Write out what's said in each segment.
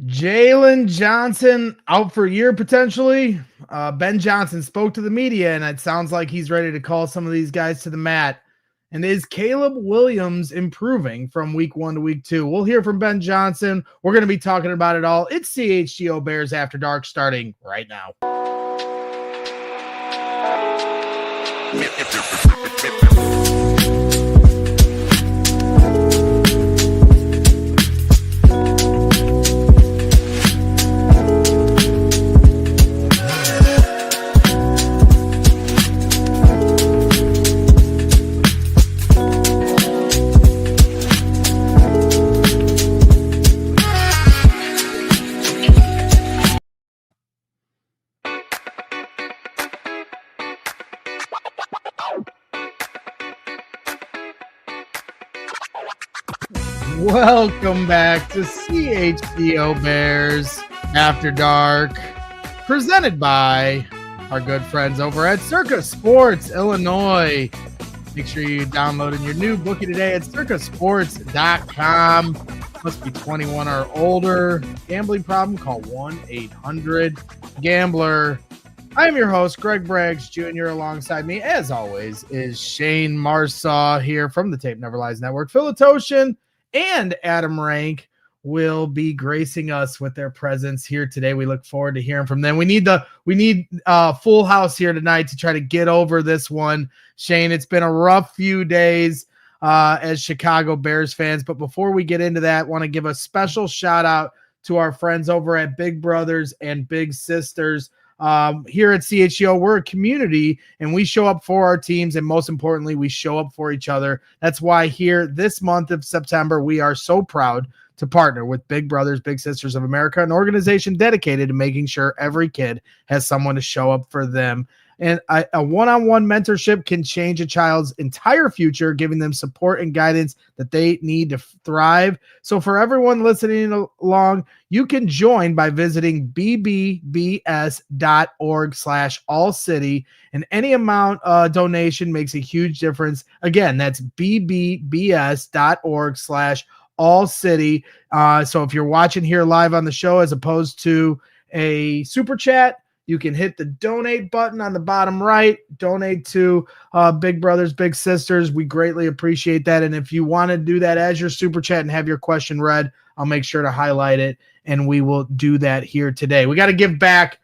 Jaylen Johnson out for a year potentially. Ben Johnson spoke to the media, and it sounds like he's ready to call some of these guys to the mat. And is Caleb Williams improving from week 1 to week 2? We'll hear from Ben Johnson. We're going to be talking about it all. It's CHGO Bears After Dark starting right now. Welcome back to CHGO Bears After Dark, presented by our good friends over at Circa Sports Illinois. Make sure you download in your new bookie today at circasports.com. Must be 21 or older. Gambling problem? Call 1-800-GAMBLER. I am your host, Greg Braggs Jr. Alongside me, as always, is Shayne Marsaw here from the Tape Never Lies Network. Phil Ottochian and Adam Rank will be gracing us with their presence here today. We look forward to hearing from them. We need full house here tonight to try to get over this one. Shayne, it's been a rough few days as Chicago Bears fans, but before we get into that, want to give a special shout out to our friends over at Big Brothers and Big Sisters. Here at CHGO, we're a community and we show up for our teams, and most importantly, we show up for each other. That's why here this month of September, we are so proud to partner with Big Brothers, Big Sisters of America, an organization dedicated to making sure every kid has someone to show up for them. And a one-on-one mentorship can change a child's entire future, giving them support and guidance that they need to thrive. So for everyone listening along, you can join by visiting bbbs.org/allcity, and any amount donation makes a huge difference. Again, that's bbbs.org/allcity. So if you're watching here live on the show as opposed to a super chat, you can hit the donate button on the bottom right, donate to Big Brothers, Big Sisters. We greatly appreciate that. And if you want to do that as your super chat and have your question read, I'll make sure to highlight it, and we will do that here today. We got to give back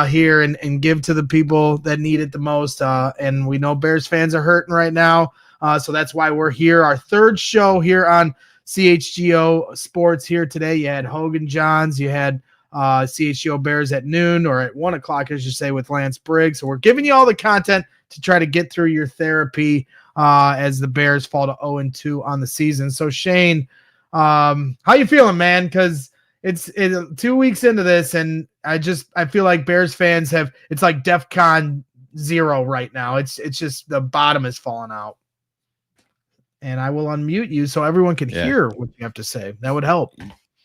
here and give to the people that need it the most. And we know Bears fans are hurting right now. So that's why we're here. Our third show here on CHGO Sports here today. You had Hogan Johns, you had CHGO Bears at noon, or at 1 o'clock, as you say, with Lance Briggs. So we're giving you all the content to try to get through your therapy as the Bears fall to 0-2 on the season. So Shayne, how you feeling, man? Because it's 2 weeks into this, and I feel like Bears fans it's like DEFCON 0 right now. It's just the bottom is falling out. And I will unmute you so everyone can hear what you have to say. That would help.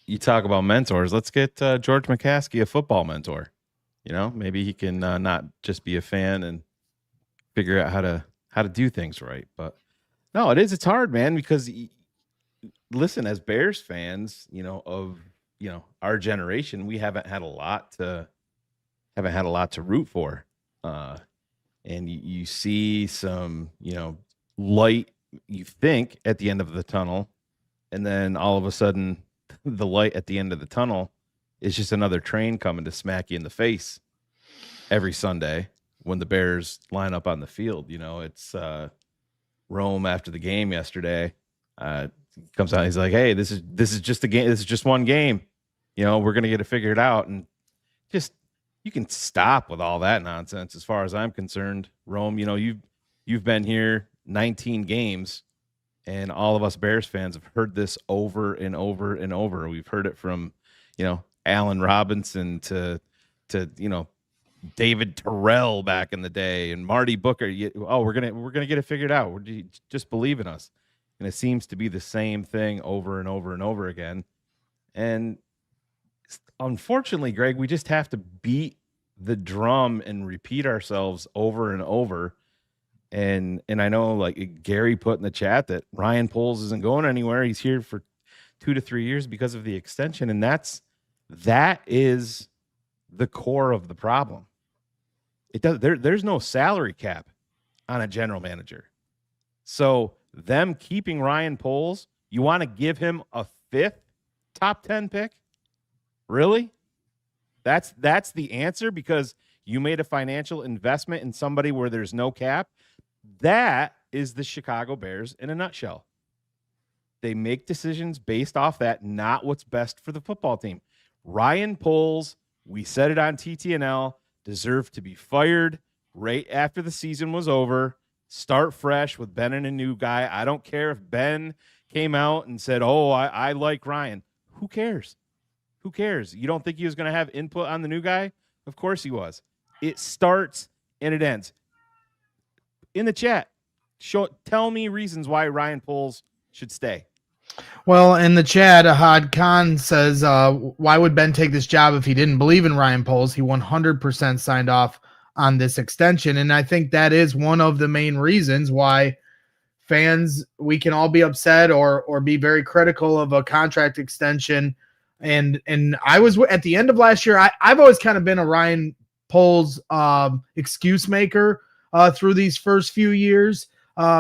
You talk about mentors. Let's get George McCaskey a football mentor. You know, maybe he can not just be a fan and figure out how to do things right. But no, it's hard, man, because listen, as Bears fans, of our generation, we haven't had a lot to root for. And you see some, light, you think, at the end of the tunnel, and then all of a sudden the light at the end of the tunnel is just another train coming to smack you in the face every Sunday when the Bears line up on the field. It's Rome after the game yesterday. Comes out, he's like, "Hey, this is just a game. This is just one game. We're gonna get it figured out." And just, you can stop with all that nonsense. As far as I'm concerned, Rome, you've been here 19 games. And all of us Bears fans have heard this over and over and over. We've heard it from, Allen Robinson to David Terrell back in the day, and Marty Booker. We're gonna get it figured out. Just believe in us. And it seems to be the same thing over and over and over again. And unfortunately, Greg, we just have to beat the drum and repeat ourselves over and over. And I know, like Gary put in the chat, that Ryan Poles isn't going anywhere. He's here for 2 to 3 years because of the extension. And that's That is the core of the problem. There's no salary cap on a general manager. So them keeping Ryan Poles, you want to give him a 5th top 10 pick? Really? That's the answer because you made a financial investment in somebody where there's no cap? That is the Chicago Bears in a nutshell. They make decisions based off that, not what's best for the football team. Ryan Poles, we said it on TTNL, deserved to be fired right after the season was over. Start fresh with Ben and a new guy. I don't care if Ben came out and said, oh, I like Ryan. Who cares? Who cares? You don't think he was going to have input on the new guy? Of course he was. It starts and it ends. In the chat, tell me reasons why Ryan Poles should stay. Well, in the chat, Ahad Khan says, why would Ben take this job if he didn't believe in Ryan Poles? He 100% signed off on this extension. And I think that is one of the main reasons why fans, we can all be upset or be very critical of a contract extension. And I was at the end of last year, I've always kind of been a Ryan Poles excuse maker through these first few years,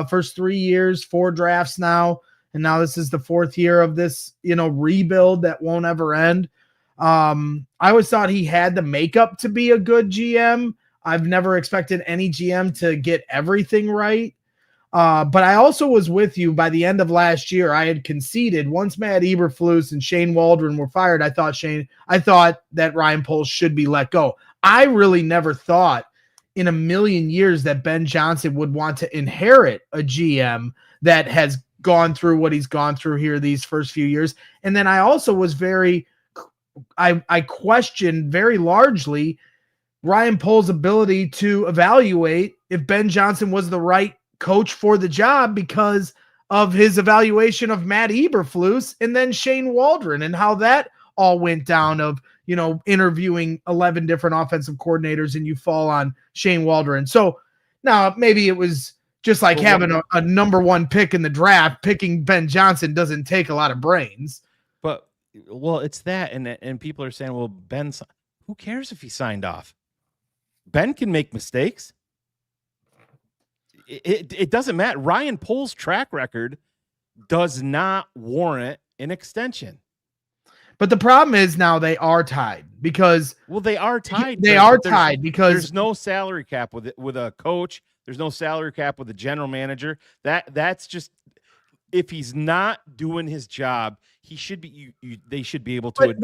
first 3 years, 4 drafts now. And now this is the 4th year of this, rebuild that won't ever end. I always thought he had the makeup to be a good GM. I've never expected any GM to get everything right. But I also was with you by the end of last year. I had conceded once Matt Eberflus and Shayne Waldron were fired. I thought that Ryan Poles should be let go. I really never thought in a million years that Ben Johnson would want to inherit a GM that has gone through what he's gone through here these first few years. And then I also was I questioned very largely Ryan Poles' ability to evaluate if Ben Johnson was the right coach for the job because of his evaluation of Matt Eberflus and then Shayne Waldron and how that all went down of, interviewing 11 different offensive coordinators and you fall on Shayne Waldron. So now maybe it was just like having a number 1 pick in the draft. Picking Ben Johnson doesn't take a lot of brains. But, it's that. And people are saying, well, who cares if he signed off? Ben can make mistakes. It doesn't matter. Ryan Poles' track record does not warrant an extension. But the problem is now they are tied because they are tied. Because there's no salary cap with a coach. There's no salary cap with a general manager. That's just, if he's not doing his job, he should be. They should be able to.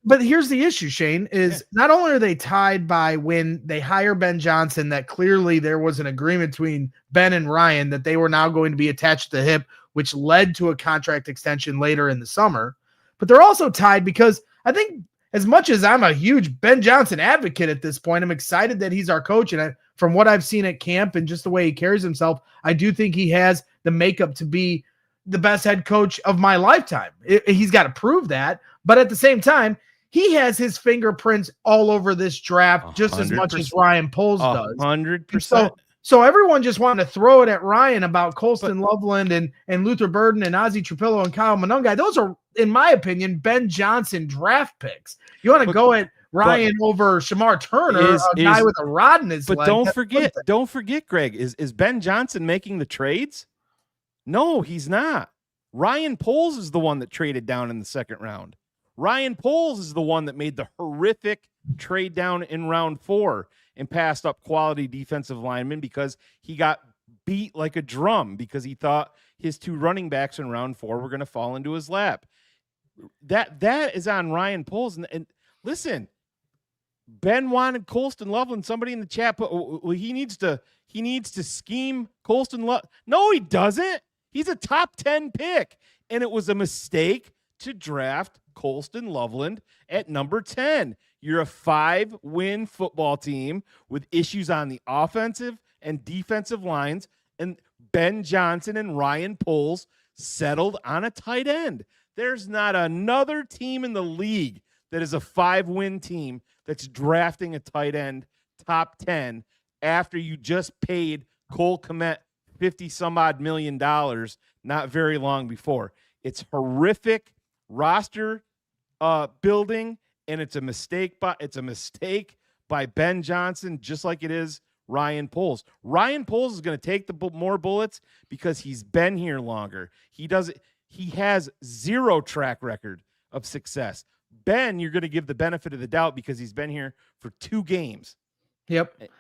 But here's the issue, Shayne, is not only are they tied by when they hire Ben Johnson, that clearly there was an agreement between Ben and Ryan that they were now going to be attached to the hip, which led to a contract extension later in the summer. But they're also tied because I think, as much as I'm a huge Ben Johnson advocate at this point, I'm excited that he's our coach. And from what I've seen at camp and just the way he carries himself, I do think he has the makeup to be the best head coach of my lifetime. He's got to prove that. But at the same time, he has his fingerprints all over this draft just as much as Ryan Poles does. 100%. So everyone just wanted to throw it at Ryan about Colston Loveland and Luther Burden and Ozzie Trapillo and Kyle Monungai. Those are, in my opinion, Ben Johnson draft picks. You want to go at Ryan over Shamar Turner, a guy with a rod in his leg. But don't forget, Greg, is Ben Johnson making the trades? No, he's not. Ryan Poles is the one that traded down in the 2nd round. Ryan Poles is the one that made the horrific trade down in round 4 and passed up quality defensive linemen because he got beat like a drum because he thought his 2 running backs in round 4 were going to fall into his lap. That is on Ryan Poles. And listen, Ben wanted Colston Loveland. Somebody in the chat put, he needs to scheme Colston Loveland. No, he doesn't. He's a top 10 pick. And it was a mistake to draft Colston Loveland at number 10. You're a 5-win football team with issues on the offensive and defensive lines. And Ben Johnson and Ryan Poles settled on a tight end. There's not another team in the league that is a 5-win team that's drafting a tight end top 10 after you just paid Cole Kmet $50-some-odd million not very long before. It's horrific roster building and it's a mistake by Ben Johnson, just like it is Ryan Poles. Ryan Poles is going to take the more bullets because he's been here longer. He has zero track record of success. Ben, you're going to give the benefit of the doubt because he's been here for 2 games. Yep.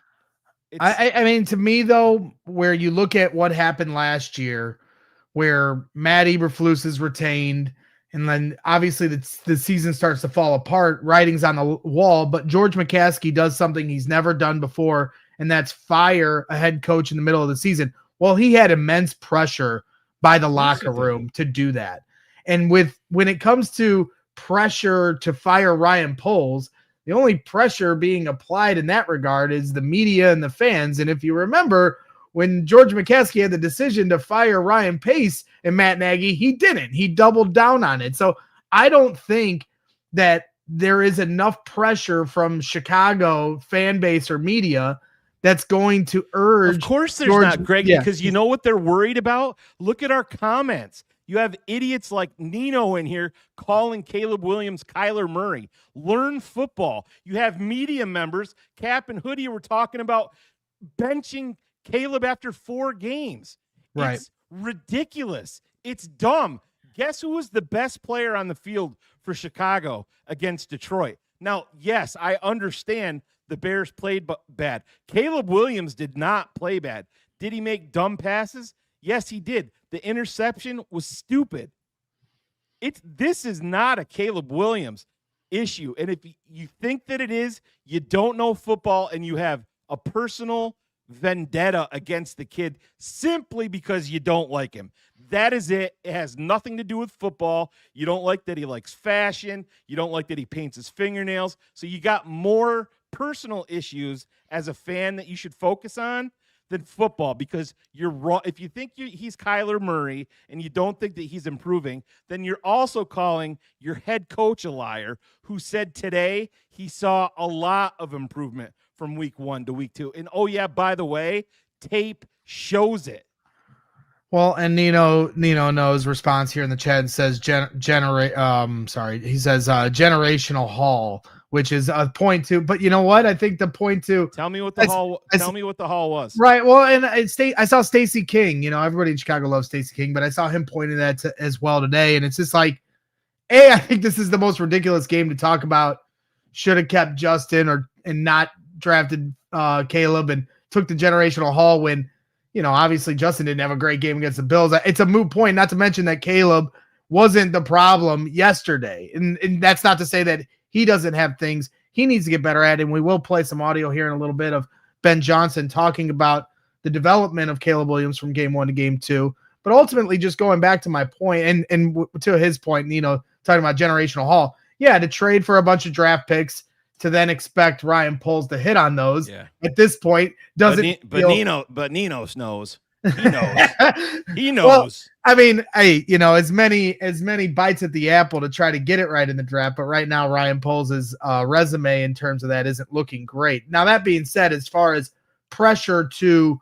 I mean, to me, though, where you look at what happened last year, where Matt Eberflus is retained, and then obviously the season starts to fall apart, writing's on the wall, but George McCaskey does something he's never done before, and that's fire a head coach in the middle of the season. Well, he had immense pressure by the locker room to do that. And when it comes to pressure to fire Ryan Poles, the only pressure being applied in that regard is the media and the fans. And if you remember, when George McCaskey had the decision to fire Ryan Pace and Matt Nagy, he didn't. He doubled down on it. So I don't think that there is enough pressure from Chicago fan base or media that's going to urge. Of course there's not, Greg, because you know what they're worried about? Look at our comments. You have idiots like Nino in here calling Caleb Williams Kyler Murray. Learn football. You have media members, Cap and Hoodie, were talking about benching Caleb after 4 games. Right. It's ridiculous. It's dumb. Guess who was the best player on the field for Chicago against Detroit? Now, yes, I understand the Bears played bad. Caleb Williams did not play bad. Did he make dumb passes? Yes, he did. The interception was stupid. This is not a Caleb Williams issue. And if you think that it is, you don't know football and you have a personal vendetta against the kid simply because you don't like him. That is it. It has nothing to do with football. You don't like that he likes fashion. You don't like that he paints his fingernails. So you got more personal issues as a fan that you should focus on than football, because you're wrong. If you think he's Kyler Murray and you don't think that he's improving, then you're also calling your head coach a liar, who said today he saw a lot of improvement from week 1 to week 2. And oh yeah, by the way, tape shows it. Well, and Nino knows response here in the chat says he says generational haul, which is a point to, but you know what? I think the point to tell me what the haul was. Right. Well, and I saw Stacey King, everybody in Chicago loves Stacey King, but I saw him pointing that as well today. And it's just like, I think this is the most ridiculous game to talk about. Should have kept Justin and not drafted Caleb and took the generational haul when, obviously Justin didn't have a great game against the Bills. It's a moot point, not to mention that Caleb wasn't the problem yesterday. And that's not to say that he doesn't have things he needs to get better at. And we will play some audio here in a little bit of Ben Johnson talking about the development of Caleb Williams from game 1 to game 2. But ultimately, just going back to my point and to his point, talking about generational haul. Yeah, to trade for a bunch of draft picks to then expect Ryan Poles to hit on those at this point doesn't. But Nino knows. He knows. He knows. Well, I mean, hey, as many bites at the apple to try to get it right in the draft, but right now Ryan Poles' resume in terms of that isn't looking great. Now, that being said, as far as pressure to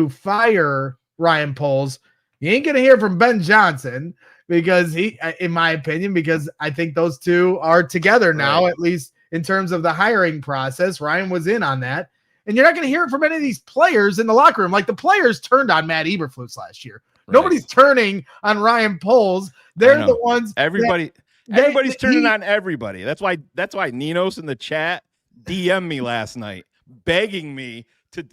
fire Ryan Poles, you ain't gonna hear from Ben Johnson because in my opinion, because I think those two are together now, right, at least in terms of the hiring process. Ryan was in on that. And you're not going to hear it from any of these players in the locker room. Like, the players turned on Matt Eberflus last year. Right. Nobody's turning on Ryan Poles. They're the ones. Everybody's turning on everybody. That's why Ninos in the chat DM'd me last night, begging me to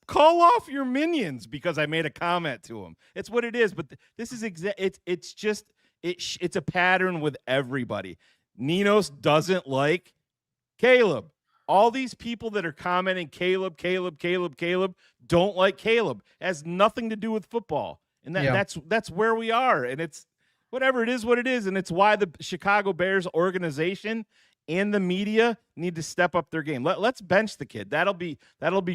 call off your minions because I made a comment to him. It's what it is. But this is it's a pattern with everybody. Ninos doesn't like Caleb. All these people that are commenting Caleb don't like Caleb. It has nothing to do with football. And that's where we are. And it's whatever it is, what it is. And it's why the Chicago Bears organization and the media need to step up their game. Let's bench the kid. That'll be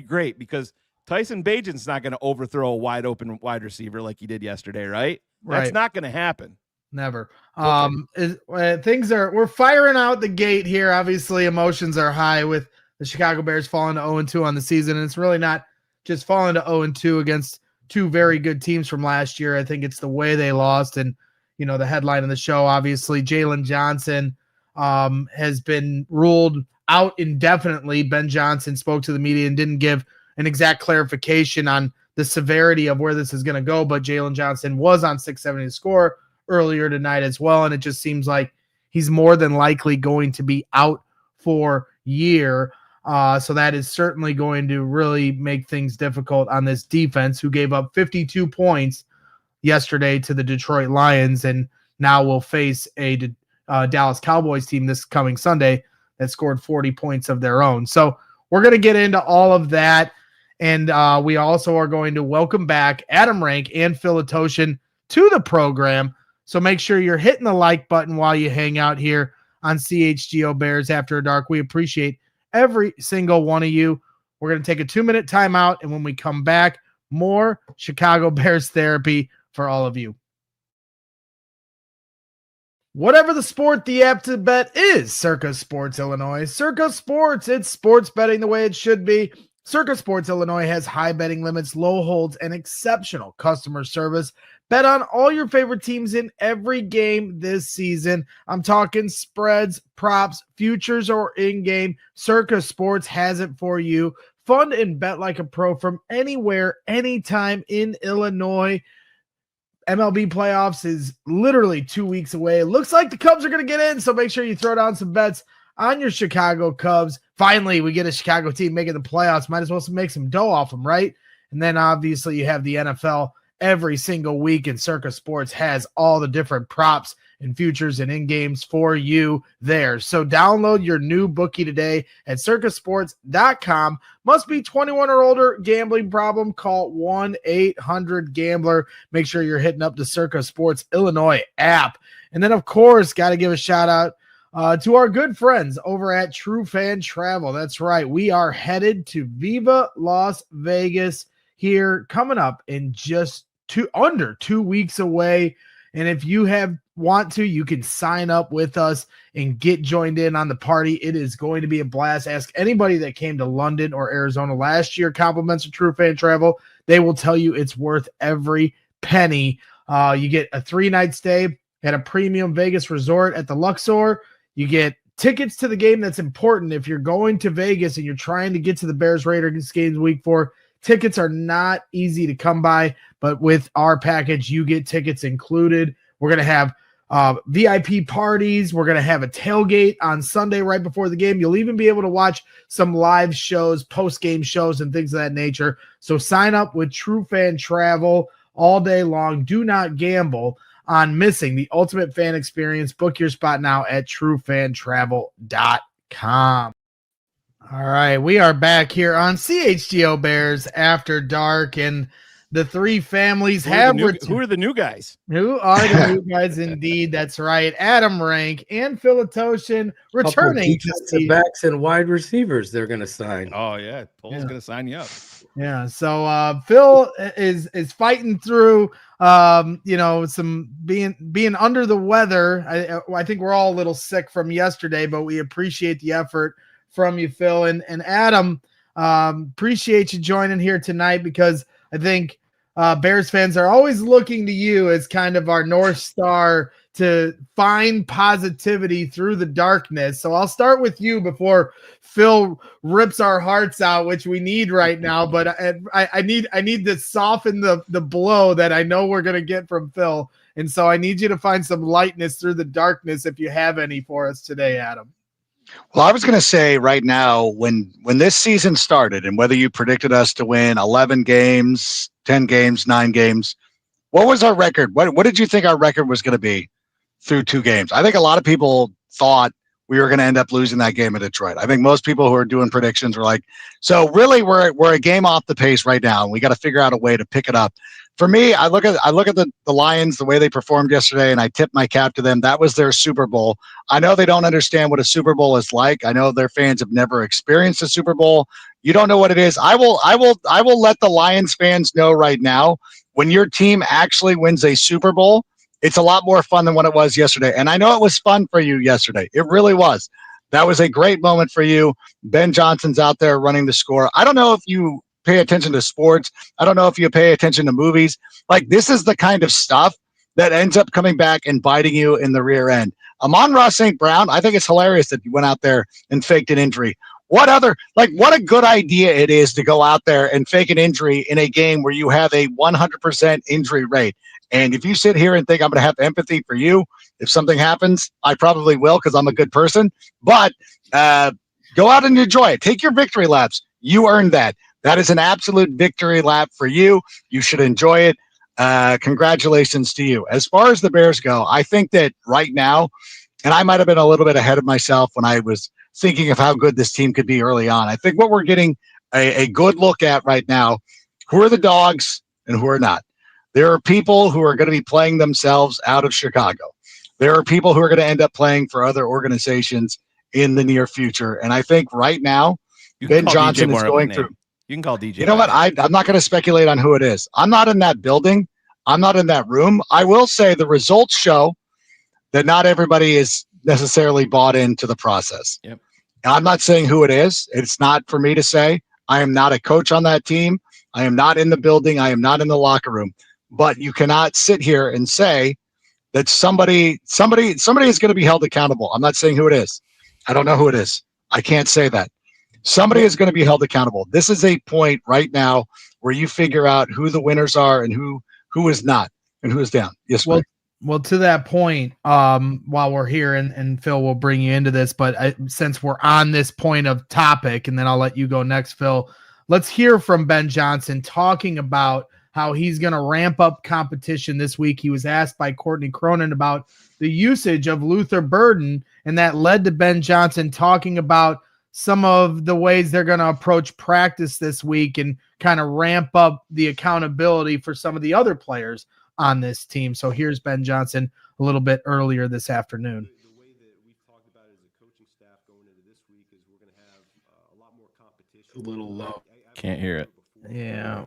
great, because Tyson Bagent's not going to overthrow a wide open wide receiver like he did yesterday, right? That's not going to happen. Never. We're firing out the gate here. Obviously, emotions are high with the Chicago Bears falling to 0-2 on the season. And it's really not just falling to 0-2 against two very good teams from last year. I think it's the way they lost. And, the headline of the show, obviously, Jaylon Johnson has been ruled out indefinitely. Ben Johnson spoke to the media and didn't give an exact clarification on the severity of where this is going to go, but Jaylon Johnson was on 670 to score earlier tonight as well, and it just seems like he's more than likely going to be out for year. So that is certainly going to really make things difficult on this defense, who gave up 52 points yesterday to the Detroit Lions, and now will face a Dallas Cowboys team this coming Sunday that scored 40 points of their own. So we're going to get into all of that, and we also are going to welcome back Adam Rank and Phil Ottochian to the program. So make sure you're hitting the like button while you hang out here on CHGO Bears After Dark. We appreciate every single one of you. We're going to take a 2-minute timeout, and when we come back, more Chicago Bears therapy for all of you. Whatever the sport, the app to bet is Circa Sports Illinois. Circa Sports, it's sports betting the way it should be. Circa Sports Illinois has high betting limits, low holds, and exceptional customer service. Bet on all your favorite teams in every game this season. I'm talking spreads, props, futures, or in-game. Circa Sports has it for you. Fund and bet like a pro from anywhere, anytime in Illinois. MLB playoffs is literally 2 weeks away. It looks like the Cubs are going to get in, so make sure you throw down some bets on your Chicago Cubs. Finally, we get a Chicago team making the playoffs. Might as well make some dough off them, right? And then obviously you have the NFL every single week, and Circa Sports has all the different props and futures and in-games for you there. So download your new bookie today at circasports.com. Must be 21 or older. Gambling problem? Call 1-800-GAMBLER. Make sure you're hitting up the Circa Sports Illinois app. And then, of course, got to give a shout-out to our good friends over at True Fan Travel. That's right. We are headed to Viva Las Vegas here coming up in just under 2 weeks away. And if you want to, you can sign up with us and get joined in on the party. It is going to be a blast. Ask anybody that came to London or Arizona last year, compliments of True Fan Travel. They will tell you it's worth every penny. You get a 3-night stay at a premium Vegas resort at the Luxor. You get tickets to the game. That's important. If you're going to Vegas and you're trying to get to the Bears Raiders games week 4, tickets are not easy to come by, but with our package, you get tickets included. We're going to have VIP parties. We're going to have a tailgate on Sunday right before the game. You'll even be able to watch some live shows, post-game shows, and things of that nature. So sign up with True Fan Travel all day long. Do not gamble on missing the ultimate fan experience. Book your spot now at truefantravel.com. All right, we are back here on CHGO Bears After Dark, and the three families Who are the new guys? Who are the new guys? Indeed, that's right. Adam Rank and Phil Ottochian returning to backs and wide receivers. They're going to sign. Oh yeah, Paul's going to sign you up. Yeah. So Phil is fighting through, some being under the weather. I think we're all a little sick from yesterday, but we appreciate the effort from you, Phil, and Adam. Appreciate you joining here tonight, because I think Bears fans are always looking to you as kind of our North Star to find positivity through the darkness. So I'll start with you before Phil rips our hearts out, which we need right now. But I need to soften the blow that I know we're going to get from Phil. And so I need you to find some lightness through the darkness, if you have any for us today, Adam. Well, I was going to say right now, when this season started, and whether you predicted us to win 11 games, 10 games, 9 games, what was our record? What did you think our record was going to be through 2 games? I think a lot of people thought we were going to end up losing that game in Detroit. I think most people who are doing predictions were like, so really we're a game off the pace right now, and we got to figure out a way to pick it up. For me, I look at the Lions, the way they performed yesterday, and I tip my cap to them. That was their Super Bowl. I know they don't understand what a Super Bowl is like. I know their fans have never experienced a Super Bowl. You don't know what it is. I will let the Lions fans know right now, when your team actually wins a Super Bowl, it's a lot more fun than what it was yesterday. And I know it was fun for you yesterday. It really was. That was a great moment for you. Ben Johnson's out there running the score. I don't know if you pay attention to sports. I don't know if you pay attention to movies. Like, this is the kind of stuff that ends up coming back and biting you in the rear end. Amon-Ra St. Brown, I think it's hilarious that you went out there and faked an injury. What a good idea it is to go out there and fake an injury in a game where you have a 100% injury rate. And if you sit here and think I'm going to have empathy for you, if something happens, I probably will because I'm a good person. But go out and enjoy it. Take your victory laps. You earned that. That is an absolute victory lap for you. You should enjoy it. Congratulations to you. As far as the Bears go, I think that right now, and I might have been a little bit ahead of myself when I was thinking of how good this team could be early on. I think what we're getting a good look at right now, who are the dogs and who are not. There are people who are going to be playing themselves out of Chicago. There are people who are going to end up playing for other organizations in the near future. And I think right now, Ben Johnson is going through. You can call DJ. You know what? I'm not going to speculate on who it is. I'm not in that building. I'm not in that room. I will say the results show that not everybody is necessarily bought into the process. Yep. I'm not saying who it is. It's not for me to say. I am not a coach on that team. I am not in the building. I am not in the locker room. But you cannot sit here and say that somebody is going to be held accountable. I'm not saying who it is. I don't know who it is. I can't say that. Somebody is going to be held accountable. This is a point right now where you figure out who the winners are and who is not and who is down. Yes, well, to that point, while we're here, and Phil will bring you into this, but since we're on this point of topic, and then I'll let you go next, Phil, let's hear from Ben Johnson talking about how he's going to ramp up competition this week. He was asked by Courtney Cronin about the usage of Luther Burden, and that led to Ben Johnson talking about some of the ways they're going to approach practice this week and kind of ramp up the accountability for some of the other players on this team. So here's Ben Johnson a little bit earlier this afternoon. The way that we've talked about it as a coaching staff going into this week is we're going to have a lot more competition. A little low. Can't hear it. Yeah.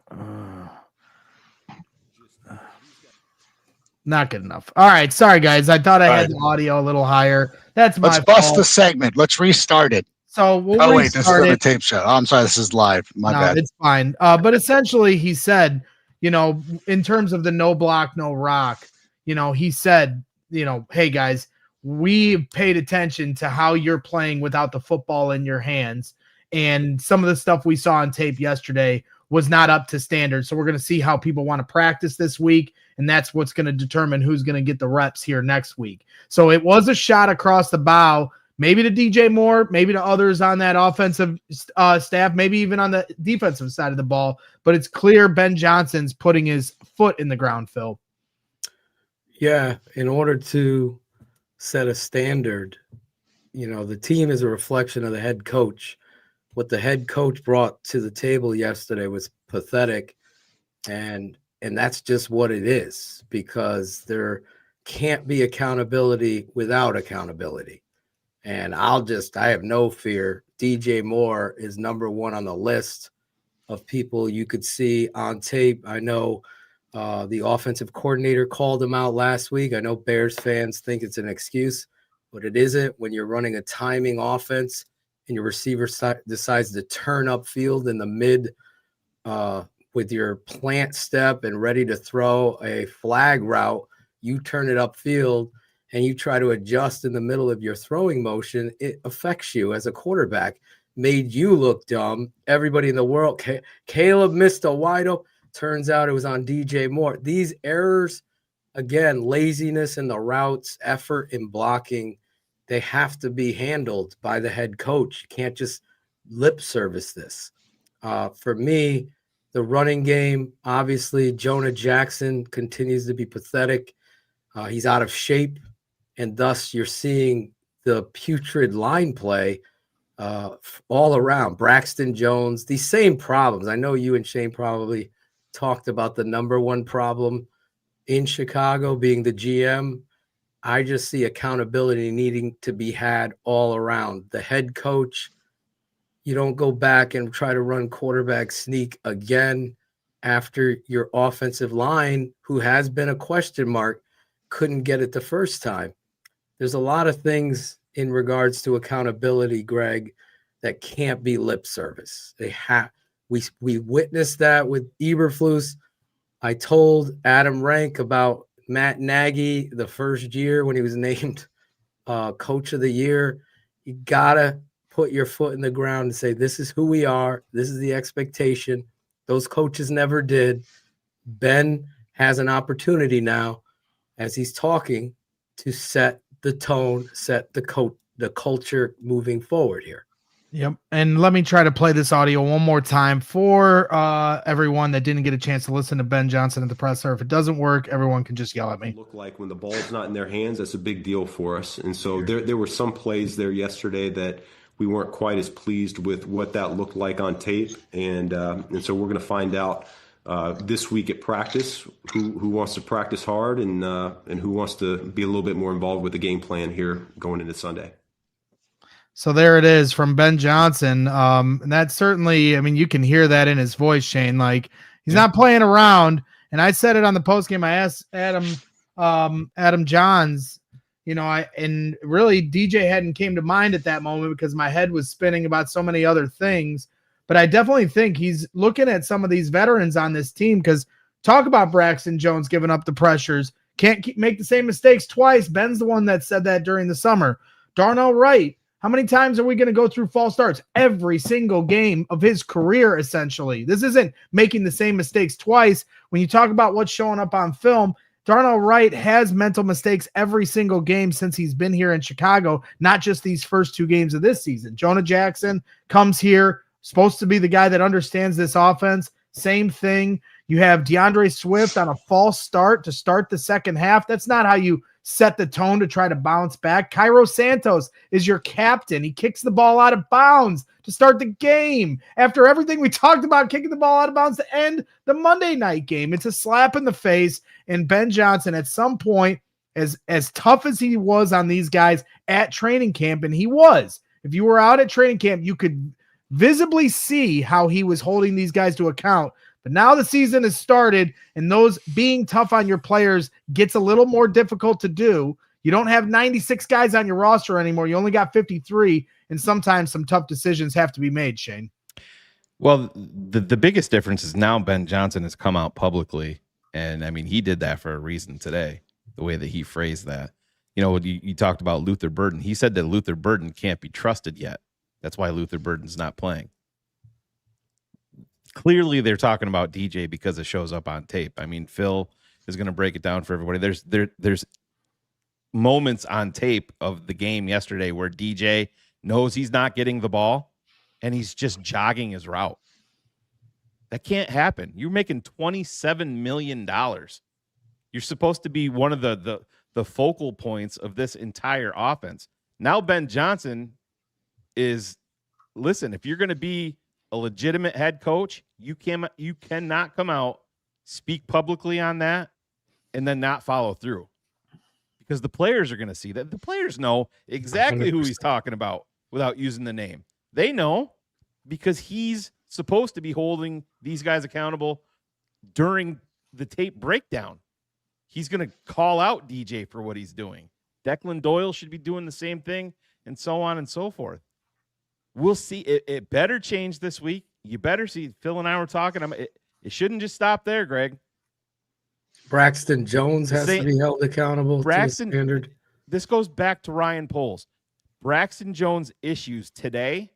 Not good enough. All right. Sorry, guys. I thought I had the audio a little higher. That's my Let's bust fault. the segment. Let's restart it. So we'll wait, this is on the tape show. Oh, I'm sorry, this is live. My bad. It's fine. But essentially, he said, in terms of the no block, no rock, he said, hey guys, we paid attention to how you're playing without the football in your hands, and some of the stuff we saw on tape yesterday was not up to standard. So we're going to see how people want to practice this week, and that's what's going to determine who's going to get the reps here next week. So it was a shot across the bow. Maybe to DJ Moore, maybe to others on that offensive staff, maybe even on the defensive side of the ball. But it's clear Ben Johnson's putting his foot in the ground, Phil. Yeah, in order to set a standard, the team is a reflection of the head coach. What the head coach brought to the table yesterday was pathetic, and that's just what it is, because there can't be accountability without accountability. And I have no fear. DJ Moore is number one on the list of people you could see on tape. I know the offensive coordinator called him out last week. I know Bears fans think it's an excuse, but it isn't. When you're running a timing offense and your receiver decides to turn upfield in the mid with your plant step and ready to throw a flag route, you turn it upfield and you try to adjust in the middle of your throwing motion, it affects you as a quarterback. Made you look dumb. Everybody in the world, Caleb missed a wide open. Turns out it was on DJ Moore. These errors, again, laziness in the routes, effort in blocking, they have to be handled by the head coach. You can't just lip service this. For me, the running game, obviously, Jonah Jackson continues to be pathetic. He's out of shape. And thus you're seeing the putrid line play all around. Braxton Jones, these same problems. I know you and Shayne probably talked about the number one problem in Chicago being the GM. I just see accountability needing to be had all around. The head coach, you don't go back and try to run quarterback sneak again after your offensive line, who has been a question mark, couldn't get it the first time. There's a lot of things in regards to accountability, Greg, that can't be lip service. We witnessed that with Eberflus. I told Adam Rank about Matt Nagy the first year when he was named Coach of the Year. You gotta put your foot in the ground and say, this is who we are. This is the expectation. Those coaches never did. Ben has an opportunity now, as he's talking, to set the tone, set the culture moving forward here. Yep. And let me try to play this audio one more time for everyone that didn't get a chance to listen to Ben Johnson at the presser. If it doesn't work, everyone can just yell at me. Look like when the ball's not in their hands, that's a big deal for us. And so there were some plays there yesterday that we weren't quite as pleased with what that looked like on tape. And so we're going to find out this week at practice who wants to practice hard and who wants to be a little bit more involved with the game plan here going into Sunday. So there it is from Ben Johnson. And that's certainly, I mean, you can hear that in his voice, Shayne. Like, he's not playing around. And I said it on the postgame. I asked Adam Johns, and really DJ hadn't came to mind at that moment because my head was spinning about so many other things. But I definitely think he's looking at some of these veterans on this team, because talk about Braxton Jones giving up the pressures. Can't make the same mistakes twice. Ben's the one that said that during the summer. Darnell Wright. How many times are we going to go through false starts? Every single game of his career, essentially. This isn't making the same mistakes twice. When you talk about what's showing up on film, Darnell Wright has mental mistakes every single game since he's been here in Chicago, not just these first 2 games of this season. Jonah Jackson comes here, supposed to be the guy that understands this offense. Same thing. You have DeAndre Swift on a false start to start the second half. That's not how you set the tone to try to bounce back. Cairo Santos is your captain. He kicks the ball out of bounds to start the game. After everything we talked about, kicking the ball out of bounds to end the Monday night game. It's a slap in the face. And Ben Johnson, at some point, as tough as he was on these guys at training camp, and he was, if you were out at training camp, you could visibly see how he was holding these guys to account. But now the season has started, and those being tough on your players gets a little more difficult to do. You don't have 96 guys on your roster anymore. You only got 53, and sometimes some tough decisions have to be made, Shayne. Well, the biggest difference is now Ben Johnson has come out publicly, and, I mean, he did that for a reason today, the way that he phrased that. You talked about Luther Burden. He said that Luther Burden can't be trusted yet. That's why Luther Burden's not playing. Clearly, they're talking about DJ because it shows up on tape. I mean, Phil is going to break it down for everybody. There's moments on tape of the game yesterday where DJ knows he's not getting the ball, and he's just jogging his route. That can't happen. You're making $27 million. You're supposed to be one of the focal points of this entire offense. Now Ben Johnson is, listen, if you're going to be a legitimate head coach, you cannot come out, speak publicly on that, and then not follow through, because the players are going to see that. The players know exactly 100%. Who he's talking about without using the name. They know, because he's supposed to be holding these guys accountable during the tape breakdown. He's going to call out DJ for what he's doing. Declan Doyle should be doing the same thing, and so on and so forth. We'll see. It better change this week. You better see. Phil and I were talking. It shouldn't just stop there, Greg. Braxton Jones has to be held accountable to the standard. This goes back to Ryan Poles. Braxton Jones' issues today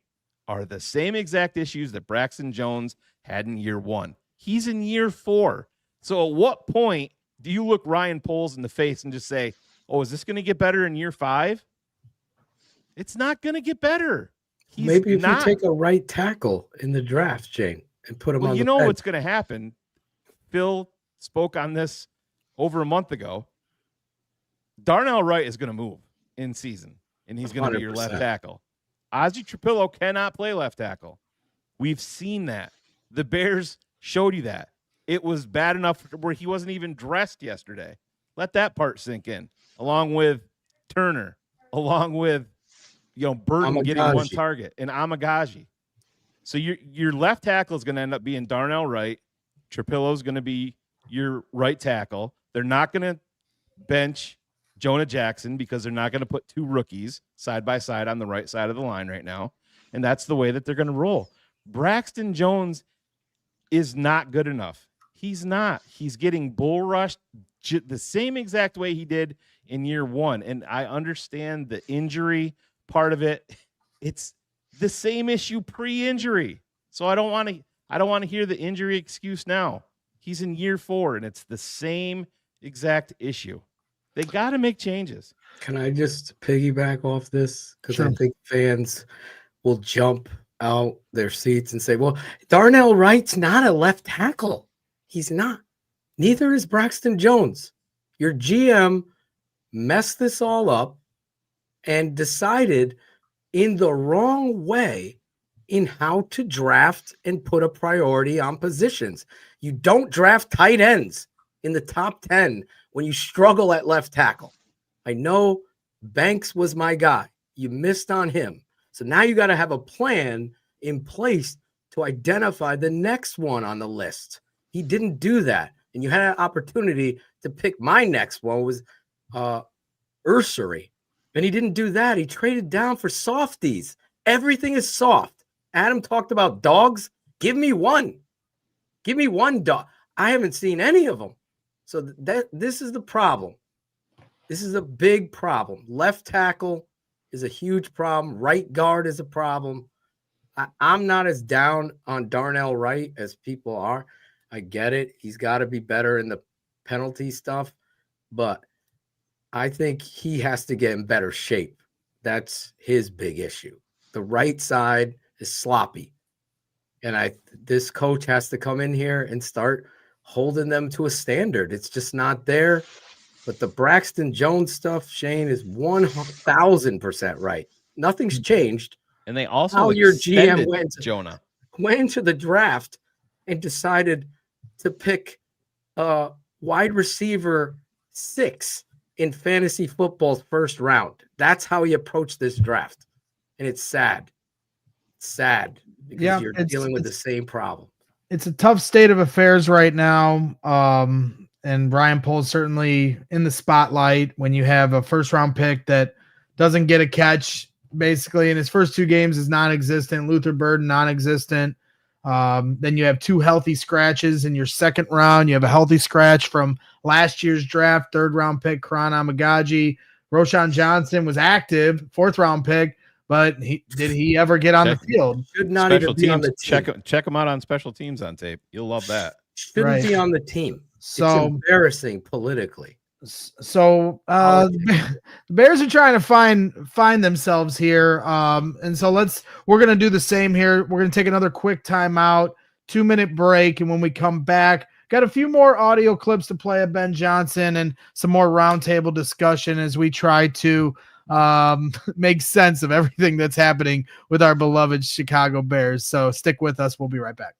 are the same exact issues that Braxton Jones had in year 1. He's in year 4. So at what point do you look Ryan Poles in the face and just say, oh, is this going to get better in year 5? It's not going to get better. Maybe if you take a right tackle in the draft, Shayne, and put him on the bench. What's going to happen. Phil spoke on this over a month ago. Darnell Wright is going to move in season, and he's going to be your left tackle. Ozzie Trapillo cannot play left tackle. We've seen that. The Bears showed you that. It was bad enough where he wasn't even dressed yesterday. Let that part sink in, along with Turner, along with Burton getting one target, and Amagaji. So your left tackle is going to end up being Darnell Wright. Trapillo is going to be your right tackle. They're not going to bench Jonah Jackson because they're not going to put 2 rookies side by side on the right side of the line right now. And that's the way that they're going to roll. Braxton Jones is not good enough. He's not. He's getting bull rushed the same exact way he did in year one. And I understand the injury part of it. It's the same issue pre-injury. So I don't want to hear the injury excuse now. He's in year 4 and it's the same exact issue. They got to make changes. Can I just piggyback off this? Because Sure. I think fans will jump out their seats and say, well, Darnell Wright's not a left tackle. He's not. Neither is Braxton Jones. Your GM messed this all up and decided in the wrong way in how to draft and put a priority on positions. You don't draft tight ends in the top 10 when you struggle at left tackle. I know Banks was my guy. You missed on him. So now you got to have a plan in place to identify the next one on the list. He didn't do that. And you had an opportunity to pick my next one was Ursery. And he didn't do that. He traded down for softies. Everything is soft. Adam talked about dogs. Give me one. Give me one dog. I haven't seen any of them. So this is the problem. This is a big problem. Left tackle is a huge problem. Right guard is a problem. I'm not as down on Darnell Wright as people are. I get it. He's got to be better in the penalty stuff, but I think he has to get in better shape. That's his big issue. The right side is sloppy. And this coach has to come in here and start holding them to a standard. It's just not there. But the Braxton Jones stuff, Shayne, is 1,000% right. Nothing's changed. And they also how your GM went into the draft and decided to pick wide receiver 6 in fantasy football's first round. That's how he approached this draft. And it's sad. It's sad because you're dealing with the same problem. It's a tough state of affairs right now. And Brian Pohl's certainly in the spotlight when you have a first-round pick that doesn't get a catch, basically, in his first 2 games is non-existent. Luther Burden, non-existent. Then you have 2 healthy scratches in your second round. You have a healthy scratch from last year's draft, 3rd-round pick, Karan Amagaji. Roshan Johnson was active, 4th-round pick, but did he ever get on the field? Should not even be on the team. Check him out on special teams on tape. You'll love that. Shouldn't be on the team. So it's embarrassing politically. So the Bears are trying to find themselves here. And so we're going to do the same here. We're going to take another quick timeout, 2-minute break. And when we come back, got a few more audio clips to play of Ben Johnson and some more roundtable discussion as we try to make sense of everything that's happening with our beloved Chicago Bears. So stick with us. We'll be right back.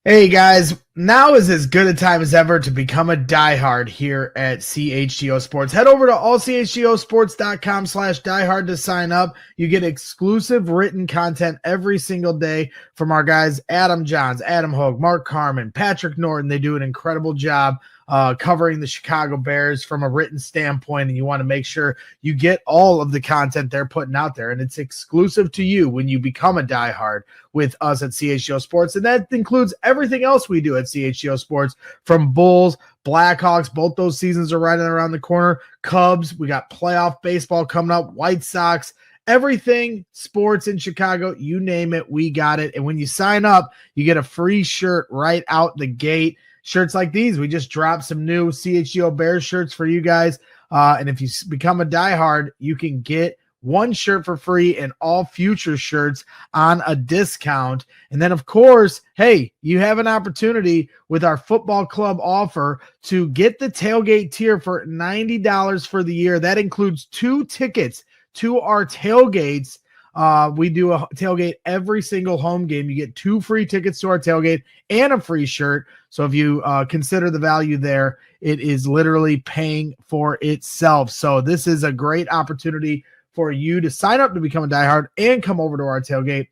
Hey guys, now is as good a time as ever to become a diehard here at CHGO Sports. Head over to allchgosports.com/diehard to sign up. You get exclusive written content every single day from our guys Adam Johns, Adam Hogue, Mark Carman, Patrick Norton. They do an incredible job covering the Chicago Bears from a written standpoint, and you want to make sure you get all of the content they're putting out there, and it's exclusive to you when you become a diehard with us at CHGO Sports, and that includes everything else we do at CHGO Sports, from Bulls, Blackhawks, both those seasons are right around the corner, Cubs, we got playoff baseball coming up, White Sox, everything sports in Chicago, you name it, we got it, and when you sign up, you get a free shirt right out the gate. Shirts like these, we just dropped some new CHGO Bears shirts for you guys. And if you become a diehard, you can get 1 shirt for free and all future shirts on a discount. And then, of course, hey, you have an opportunity with our football club offer to get the tailgate tier for $90 for the year. That includes 2 tickets to our tailgates. We do a tailgate every single home game. You get 2 free tickets to our tailgate and a free shirt. So if you consider the value there, it is literally paying for itself. So this is a great opportunity for you to sign up to become a diehard and come over to our tailgate.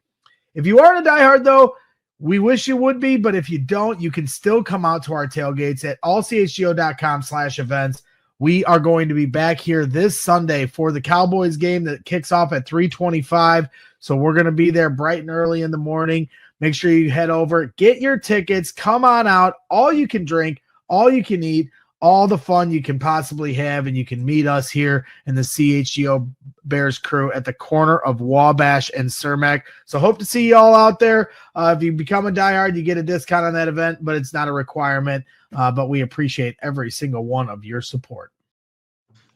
If you aren't a diehard, though, we wish you would be, but if you don't, you can still come out to our tailgates at allchgo.com/events. We are going to be back here this Sunday for the Cowboys game that kicks off at 3:25. So we're going to be there bright and early in the morning. Make sure you head over, get your tickets, come on out. All you can drink, all you can eat, all the fun you can possibly have, and you can meet us here in the CHGO Bears crew at the corner of Wabash and Cermak. So hope to see you all out there. If you become a diehard, you get a discount on that event, but it's not a requirement. But we appreciate every single one of your support.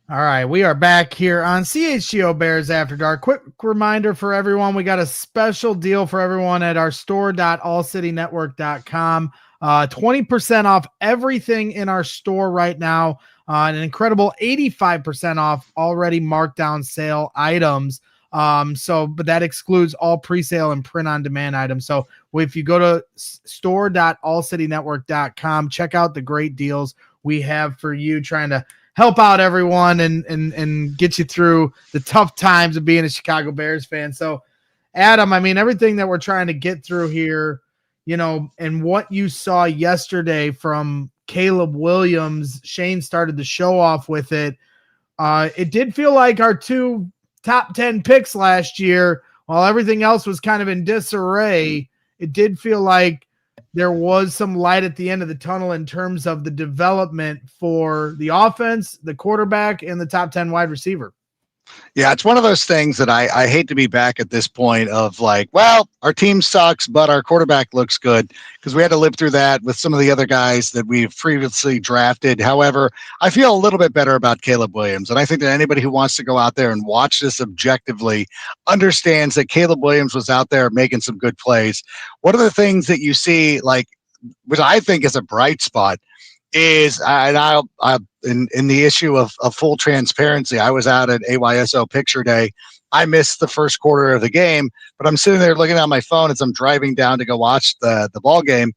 All right, we are back here on CHGO Bears After Dark. Quick reminder for everyone, we got a special deal for everyone at our store.allcitynetwork.com. 20% off everything in our store right now. An incredible 85% off already marked down sale items. But that excludes all pre-sale and print-on-demand items. So if you go to store.allcitynetwork.com, check out the great deals we have for you, trying to help out everyone and get you through the tough times of being a Chicago Bears fan. So, Adam, I mean, everything that we're trying to get through here, and what you saw yesterday from Caleb Williams, Shayne started the show off with it. It did feel like our 2 top 10 picks last year, while everything else was kind of in disarray, it did feel like there was some light at the end of the tunnel in terms of the development for the offense, the quarterback, and the top 10 wide receiver. Yeah, it's one of those things that I hate to be back at this point of like, well, our team sucks, but our quarterback looks good, because we had to live through that with some of the other guys that we've previously drafted. However, I feel a little bit better about Caleb Williams. And I think that anybody who wants to go out there and watch this objectively understands that Caleb Williams was out there making some good plays. One of the things that you see, like, which I think is a bright spot, is, and I'll in the issue of full transparency, I was out at AYSO Picture Day. I missed the first quarter of the game, but I'm sitting there looking at my phone as I'm driving down to go watch the ball game.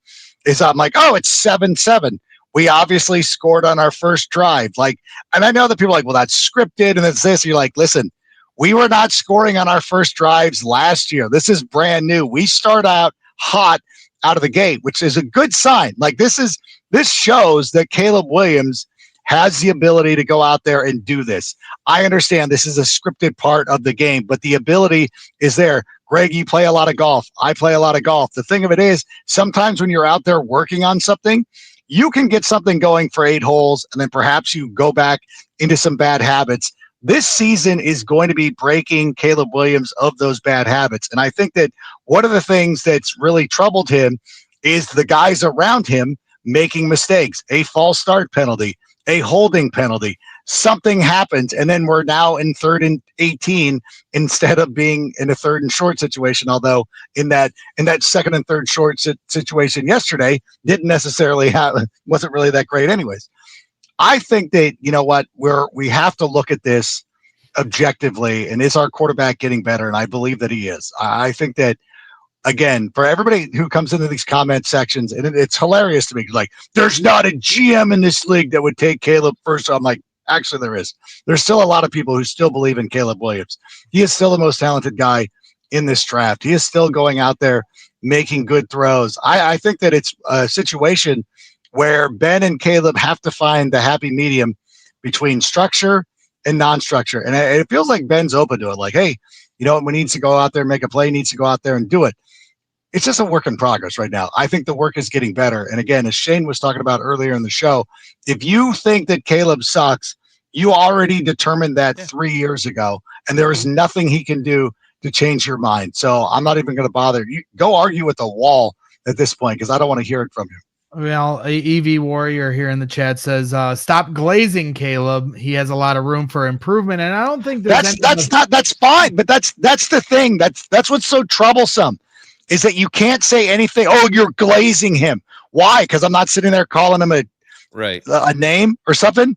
I'm like, oh, it's 7-7. We obviously scored on our first drive. Like, and I know that people are like, well, that's scripted and it's this. You're like, listen, we were not scoring on our first drives last year. This is brand new. We start out hot out of the gate, which is a good sign. Like, this shows that Caleb Williams has the ability to go out there and do this. I understand this is a scripted part of the game, but the ability is there. Greg, you play a lot of golf. I play a lot of golf. The thing of it is, sometimes when you're out there working on something, you can get something going for 8 holes, and then perhaps you go back into some bad habits. This season is going to be breaking Caleb Williams of those bad habits. And I think that one of the things that's really troubled him is the guys around him making mistakes, a false start penalty, a holding penalty. Something happens, and then we're now in 3rd and 18 instead of being in a 3rd and short situation. Although in that 2nd and 3rd short situation yesterday didn't necessarily wasn't really that great anyways. I think that, you know what, we have to look at this objectively, and is our quarterback getting better? And I believe that he is. I think that, again, for everybody who comes into these comment sections, and it's hilarious to me, like, there's not a GM in this league that would take Caleb first. So I'm like, actually there is. There's still a lot of people who still believe in Caleb Williams. He is still the most talented guy in this draft. He is still going out there making good throws. I think that it's a situation where Ben and Caleb have to find the happy medium between structure and non-structure. And it feels like Ben's open to it. Like, hey, you know what, when he needs to go out there and make a play, he needs to go out there and do it. It's just a work in progress right now. I think the work is getting better. And again, as Shayne was talking about earlier in the show, if you think that Caleb sucks, you already determined that 3 years ago, and there is nothing he can do to change your mind. So I'm not even going to bother. You go argue with the wall at this point, because I don't want to hear it from you. Well, EV Warrior here in the chat says, stop glazing Caleb. He has a lot of room for improvement. And I don't think that's fine. But that's the thing. That's what's so troublesome, is that you can't say anything. Oh, you're glazing him. Why? Because I'm not sitting there calling him a name or something.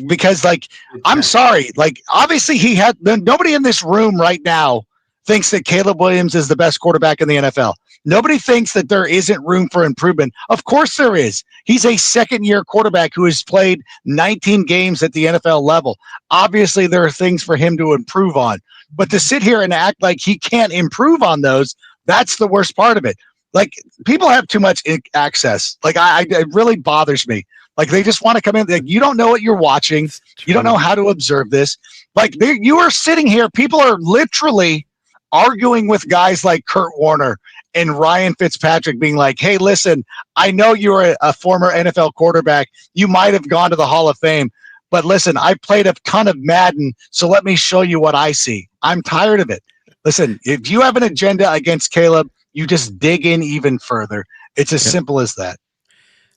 Because, like, I'm sorry. Like, obviously nobody in this room right now thinks that Caleb Williams is the best quarterback in the NFL. Nobody thinks that there isn't room for improvement. Of course there is. He's a second-year quarterback who has played 19 games at the NFL level. Obviously, there are things for him to improve on. But to sit here and act like he can't improve on those, that's the worst part of it. Like, people have too much access. Like, it really bothers me. Like, they just want to come in. Like, you don't know what you're watching. You don't know how to observe this. Like, you are sitting here. People are literally arguing with guys like Kurt Warner and Ryan Fitzpatrick being like, hey, listen, I know you're a former NFL quarterback. You might have gone to the Hall of Fame, but listen, I played a ton of Madden, so let me show you what I see. I'm tired of it. Listen, if you have an agenda against Caleb, you just dig in even further. It's as simple as that.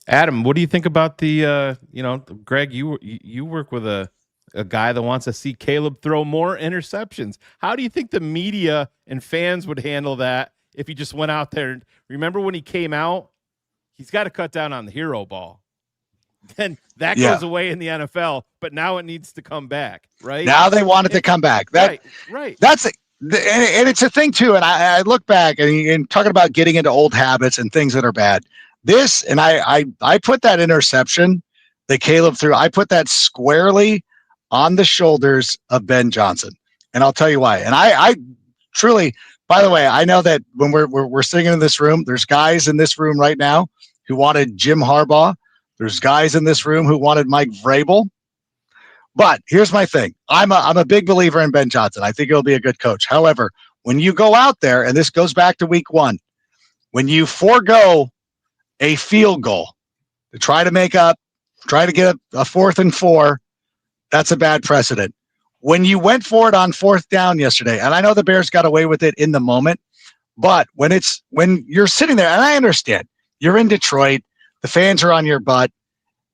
Adam, what do you think about the, Greg, you work with a guy that wants to see Caleb throw more interceptions. How do you think the media and fans would handle that if he just went out there? Remember when he came out, he's got to cut down on the hero ball. Then that goes away in the NFL, but now it needs to come back, right? Now they want it to come back. Right. That's and it's a thing too. And I look back and talking about getting into old habits and things that are bad. This, and I put that interception that Caleb threw, I put that squarely on the shoulders of Ben Johnson. And I'll tell you why. And I truly, by the way, I know that when we're sitting in this room, there's guys in this room right now who wanted Jim Harbaugh. There's guys in this room who wanted Mike Vrabel. But here's my thing. I'm a big believer in Ben Johnson. I think he'll be a good coach. However, when you go out there, and this goes back to week 1, when you forego a field goal to try to get a 4th and 4, that's a bad precedent. When you went for it on 4th down yesterday, and I know the Bears got away with it in the moment, but when you're sitting there, and I understand, you're in Detroit, the fans are on your butt,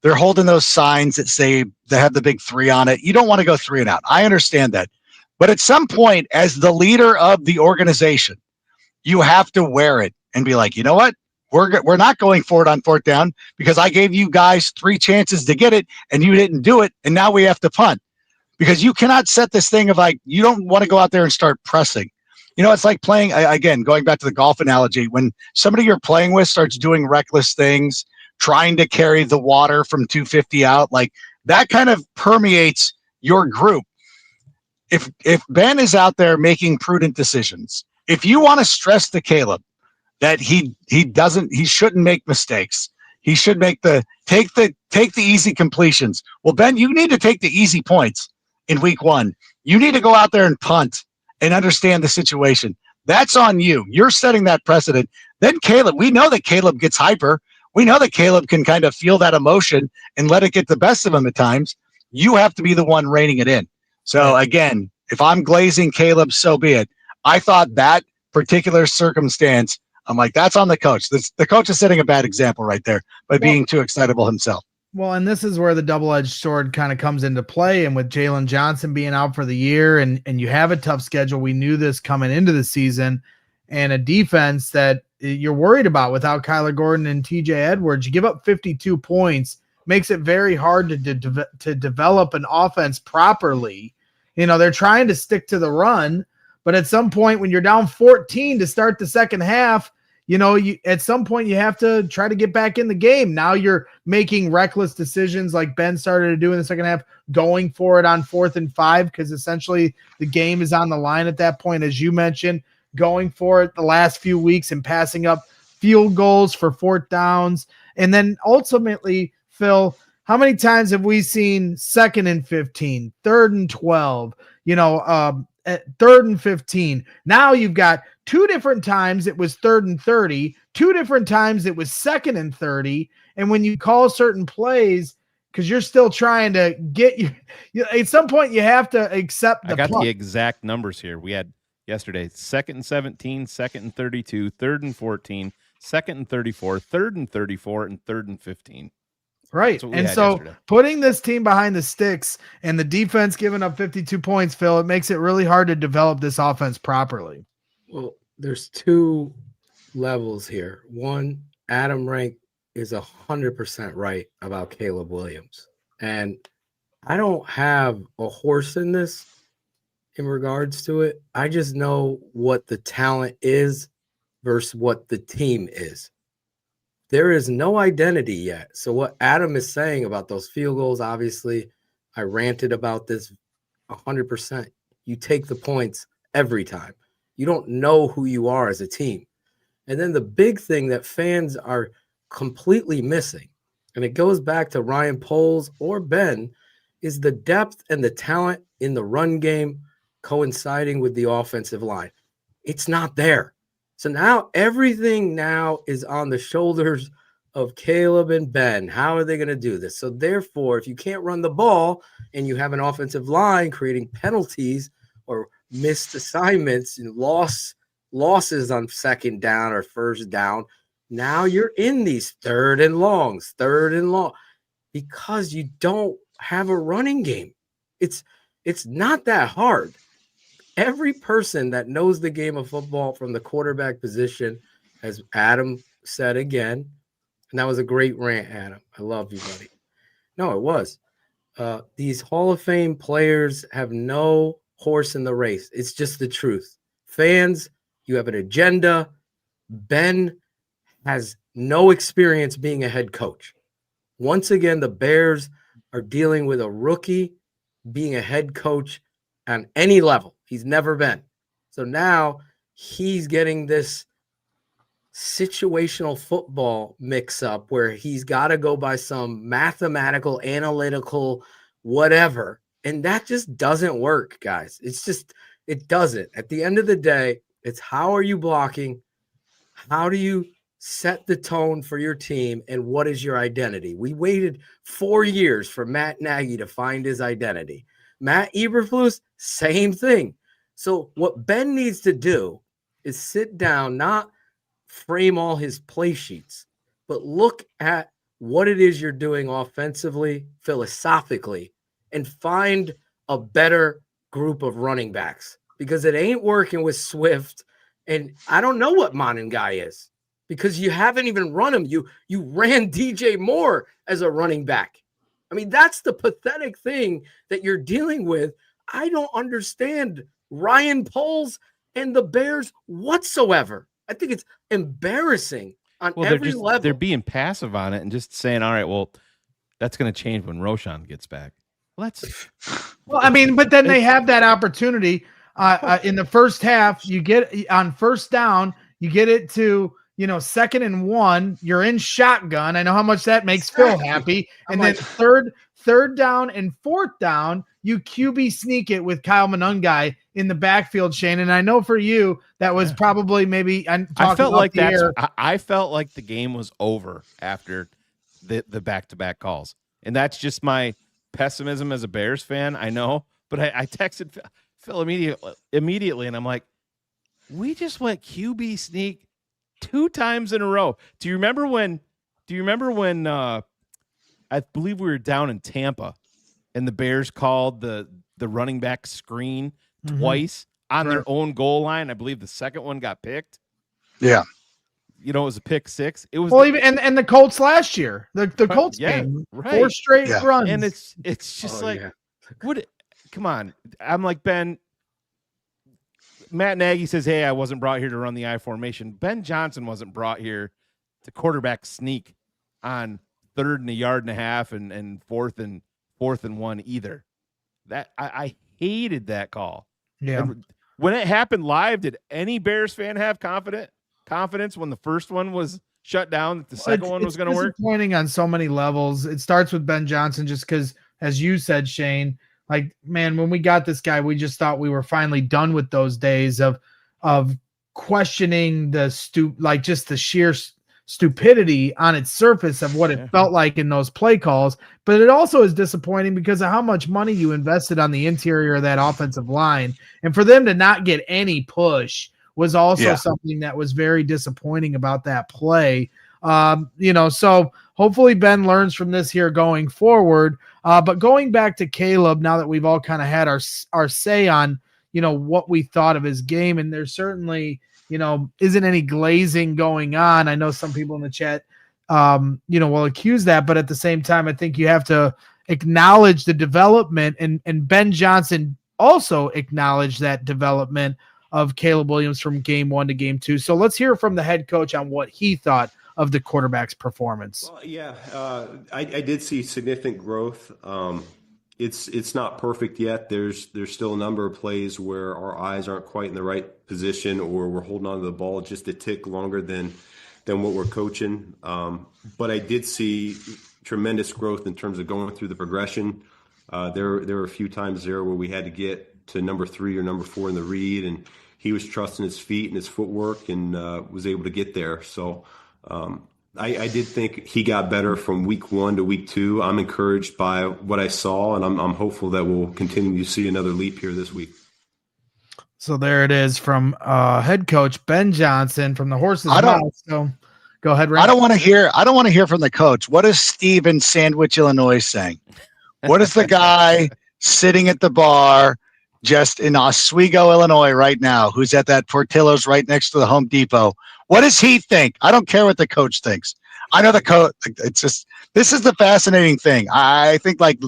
they're holding those signs that say they have the big 3 on it. You don't want to go 3 and out. I understand that. But at some point, as the leader of the organization, you have to wear it and be like, you know what? We're not going for it on 4th down because I gave you guys 3 chances to get it and you didn't do it. And now we have to punt because you cannot set this thing of like, you don't want to go out there and start pressing. It's like playing, again, going back to the golf analogy, when somebody you're playing with starts doing reckless things, trying to carry the water from 250 out, like that kind of permeates your group. If Ben is out there making prudent decisions, if you want to stress to Caleb that he shouldn't make mistakes, he should take the easy completions. Well, Ben, you need to take the easy points in week 1. You need to go out there and punt and understand the situation. That's on you. You're setting that precedent. Then Caleb, we know that Caleb gets hyper. We know that Caleb can kind of feel that emotion and let it get the best of him at times. You have to be the one reining it in. So again, if I'm glazing Caleb, so be it. I thought that particular circumstance, I'm like, that's on the coach. The coach is setting a bad example right there by being too excitable himself. Well, and this is where the double-edged sword kind of comes into play. And with Jaylon Johnson being out for the year and you have a tough schedule, we knew this coming into the season, and a defense that you're worried about without Kyler Gordon and TJ Edwards. You give up 52 points, makes it very hard to develop an offense properly. They're trying to stick to the run, but at some point when you're down 14 to start the second half, at some point you have to try to get back in the game. Now you're making reckless decisions like Ben started to do in the second half, going for it on 4th and 5, because essentially the game is on the line at that point, as you mentioned, going for it the last few weeks and passing up field goals for 4th downs. And then ultimately, Phil, how many times have we seen 2nd and 15, 3rd and 12, 3rd and 15? Now you've got 2 different times it was 3rd and 30, 2 different times it was 2nd and 30. And when you call certain plays, because you're still trying to get you at some point you have to accept the I got punt. the exact numbers here. We had yesterday 2nd and 17, 2nd and 32, 3rd and 14, 2nd and 34, 3rd and 34, and 3rd and 15. Right. And so yesterday, putting this team behind the sticks and the defense giving up 52 points, Phil, it makes it really hard to develop this offense properly. Well, there's 2 levels here. One, Adam Rank is 100% right about Caleb Williams. And I don't have a horse in this in regards to it. I just know what the talent is versus what the team is. There is no identity yet. So what Adam is saying about those field goals, obviously, I ranted about this 100%. You take the points every time. You don't know who you are as a team. And then the big thing that fans are completely missing, and it goes back to Ryan Poles or Ben, is the depth and the talent in the run game coinciding with the offensive line. It's not there. So now everything now is on the shoulders of Caleb and Ben. How are they going to do this? So therefore, if you can't run the ball and you have an offensive line creating penalties or missed assignments and losses on second down or first down, now you're in these third and long, because you don't have a running game. It's not that hard. Every person that knows the game of football from the quarterback position, as Adam said again, and that was a great rant, Adam. I love you, buddy. No, it was. These Hall of Fame players have no horse in the race. It's just the truth. Fans, you have an agenda. Ben has no experience being a head coach. Once again, the Bears are dealing with a rookie being a head coach on any level. He's never been. So now he's getting this situational football mix up where he's got to go by some mathematical, analytical, whatever. And that just doesn't work, guys. It doesn't. At the end of the day, it's how are you blocking? How do you set the tone for your team? And what is your identity? We waited 4 years for Matt Nagy to find his identity. Matt Eberflus, same thing. So what Ben needs to do is sit down, not frame all his play sheets, but look at what it is you're doing offensively, philosophically, and find a better group of running backs, because it ain't working with Swift. And I don't know what Monin guy is, because you haven't even run him. You ran DJ Moore as a running back. I mean, that's the pathetic thing that you're dealing with. I don't understand Ryan Poles and the Bears whatsoever. I think it's embarrassing on every level. They're being passive on it and just saying, all right, well, that's going to change when Roshan gets back. Well, I mean, but then they have that opportunity in the first half. You get on first down, you get it to, 2nd and 1, you're in shotgun. I know how much that makes Phil happy. And then third down and fourth down, you QB sneak it with Kyle Monungai in the backfield, Shane. And I know for you, that was probably maybe I felt like I felt like the game was over after the back-to-back calls. And that's just my pessimism as a Bears fan, I know. But I texted Phil immediately, and I'm like, we just went QB sneak 2 times in a row. Do you remember when I believe we were down in Tampa and the Bears called the running back screen twice on their own goal line? I believe the second one got picked. Yeah. It was a pick 6. It was and the Colts last year, the Colts game, 4 straight runs. And it's just come on. I'm like, Ben, Matt Nagy says, hey, I wasn't brought here to run the I formation. Ben Johnson wasn't brought here to quarterback sneak on 3rd and 1.5 yards and 4th and 1 either. That I hated that call. Yeah. And when it happened live, did any Bears fan have confidence when the first one was shut down that the second one was going to work? It's disappointing on so many levels. It starts with Ben Johnson, just because, as you said, Shane, like, man, when we got this guy, we just thought we were finally done with those days of questioning the sheer stupidity on its surface of what it felt like in those play calls. But it also is disappointing because of how much money you invested on the interior of that offensive line. And for them to not get any push was also something that was very disappointing about that play. So hopefully Ben learns from this here going forward. But going back to Caleb, now that we've all kind of had our say on, what we thought of his game, and there's certainly, isn't any glazing going on. I know some people in the chat, will accuse that, but at the same time, I think you have to acknowledge the development, and Ben Johnson also acknowledged that development of Caleb Williams from game 1 to game 2. So let's hear from the head coach on what he thought of the quarterback's performance. Well, I did see significant growth. It's not perfect yet. There's still a number of plays where our eyes aren't quite in the right position, or we're holding on to the ball just a tick longer than what we're coaching. But I did see tremendous growth in terms of going through the progression. There were a few times there where we had to get to number 3 or number 4 in the read, and he was trusting his feet and his footwork and was able to get there. So I did think he got better from week 1 to week 2. I'm encouraged by what I saw, and I'm hopeful that we'll continue to see another leap here this week. So there it is from head coach Ben Johnson from the Horse's Mouth. So go ahead, Ray. I don't want to hear from the coach. What is Steve in Sandwich, Illinois saying? What is the guy sitting at the bar just in Oswego, Illinois right now, who's at that Portillo's right next to the Home Depot? What does he think? I don't care what the coach thinks. I know the coach. It's just, this is the fascinating thing. I think this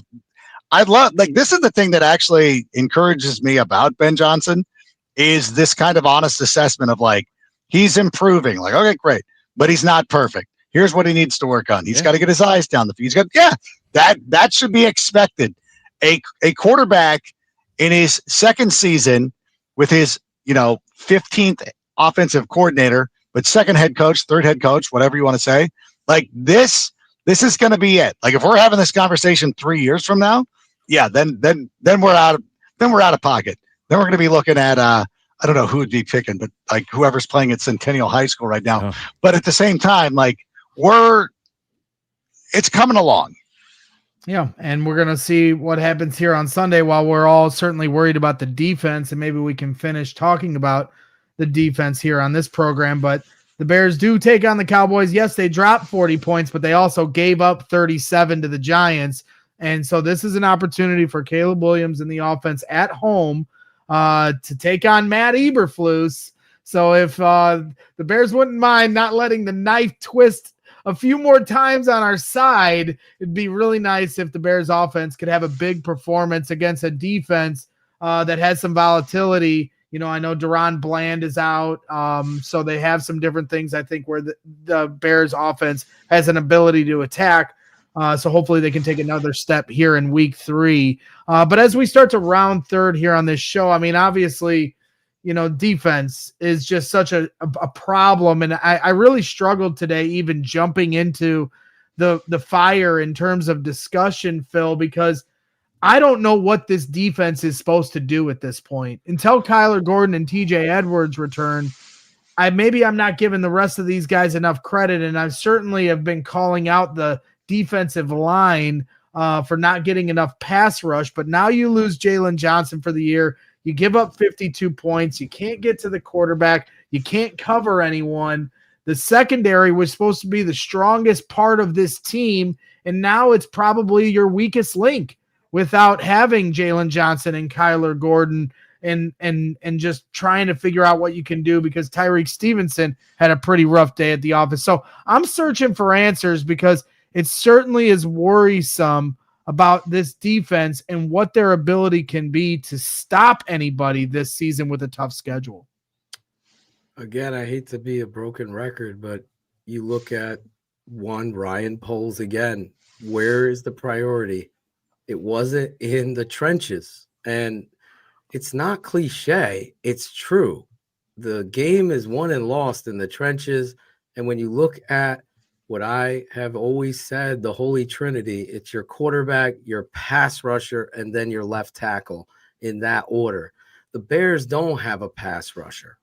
is the thing that actually encourages me about Ben Johnson is this kind of honest assessment of like, he's improving. Like, okay, great, but he's not perfect. Here's what he needs to work on. He's got to get his eyes down the field. That should be expected. A quarterback in his second season with his, 15th offensive coordinator, but second head coach, third head coach, whatever you want to say, like this is going to be it. Like if we're having this conversation 3 years from now, then we're out of pocket. Then we're going to be looking at, I don't know who would be picking, but like whoever's playing at Centennial High School right now. Oh. But at the same time, like it's coming along. Yeah, and we're going to see what happens here on Sunday while we're all certainly worried about the defense, and maybe we can finish talking about the defense here on this program. But the Bears do take on the Cowboys. Yes, they dropped 40 points, but they also gave up 37 to the Giants. And so this is an opportunity for Caleb Williams and the offense at home to take on Matt Eberflus. So if the Bears wouldn't mind not letting the knife twist a few more times on our side, it'd be really nice if the Bears offense could have a big performance against a defense that has some volatility. I know Deron Bland is out, so they have some different things, I think, where the Bears offense has an ability to attack. So hopefully they can take another step here in week 3. But as we start to round third here on this show, I mean, obviously, defense is just such a problem. And I really struggled today even jumping into the fire in terms of discussion, Phil, because I don't know what this defense is supposed to do at this point. Until Kyler Gordon and TJ Edwards return, I'm not giving the rest of these guys enough credit. And I certainly have been calling out the defensive line for not getting enough pass rush. But now you lose Jaylon Johnson for the year. You give up 52 points. You can't get to the quarterback. You can't cover anyone. The secondary was supposed to be the strongest part of this team, and now it's probably your weakest link without having Jaylon Johnson and Kyler Gordon and just trying to figure out what you can do, because Tyreek Stevenson had a pretty rough day at the office. So I'm searching for answers, because it certainly is worrisome about this defense and what their ability can be to stop anybody this season with a tough schedule. Again, I hate to be a broken record, but you look at Ryan Poles again. Where is the priority? It wasn't in the trenches. And it's not cliche. It's true. The game is won and lost in the trenches. And when you look at what I have always said, the Holy Trinity, it's your quarterback, your pass rusher, and then your left tackle, in that order. The Bears don't have a pass rusher.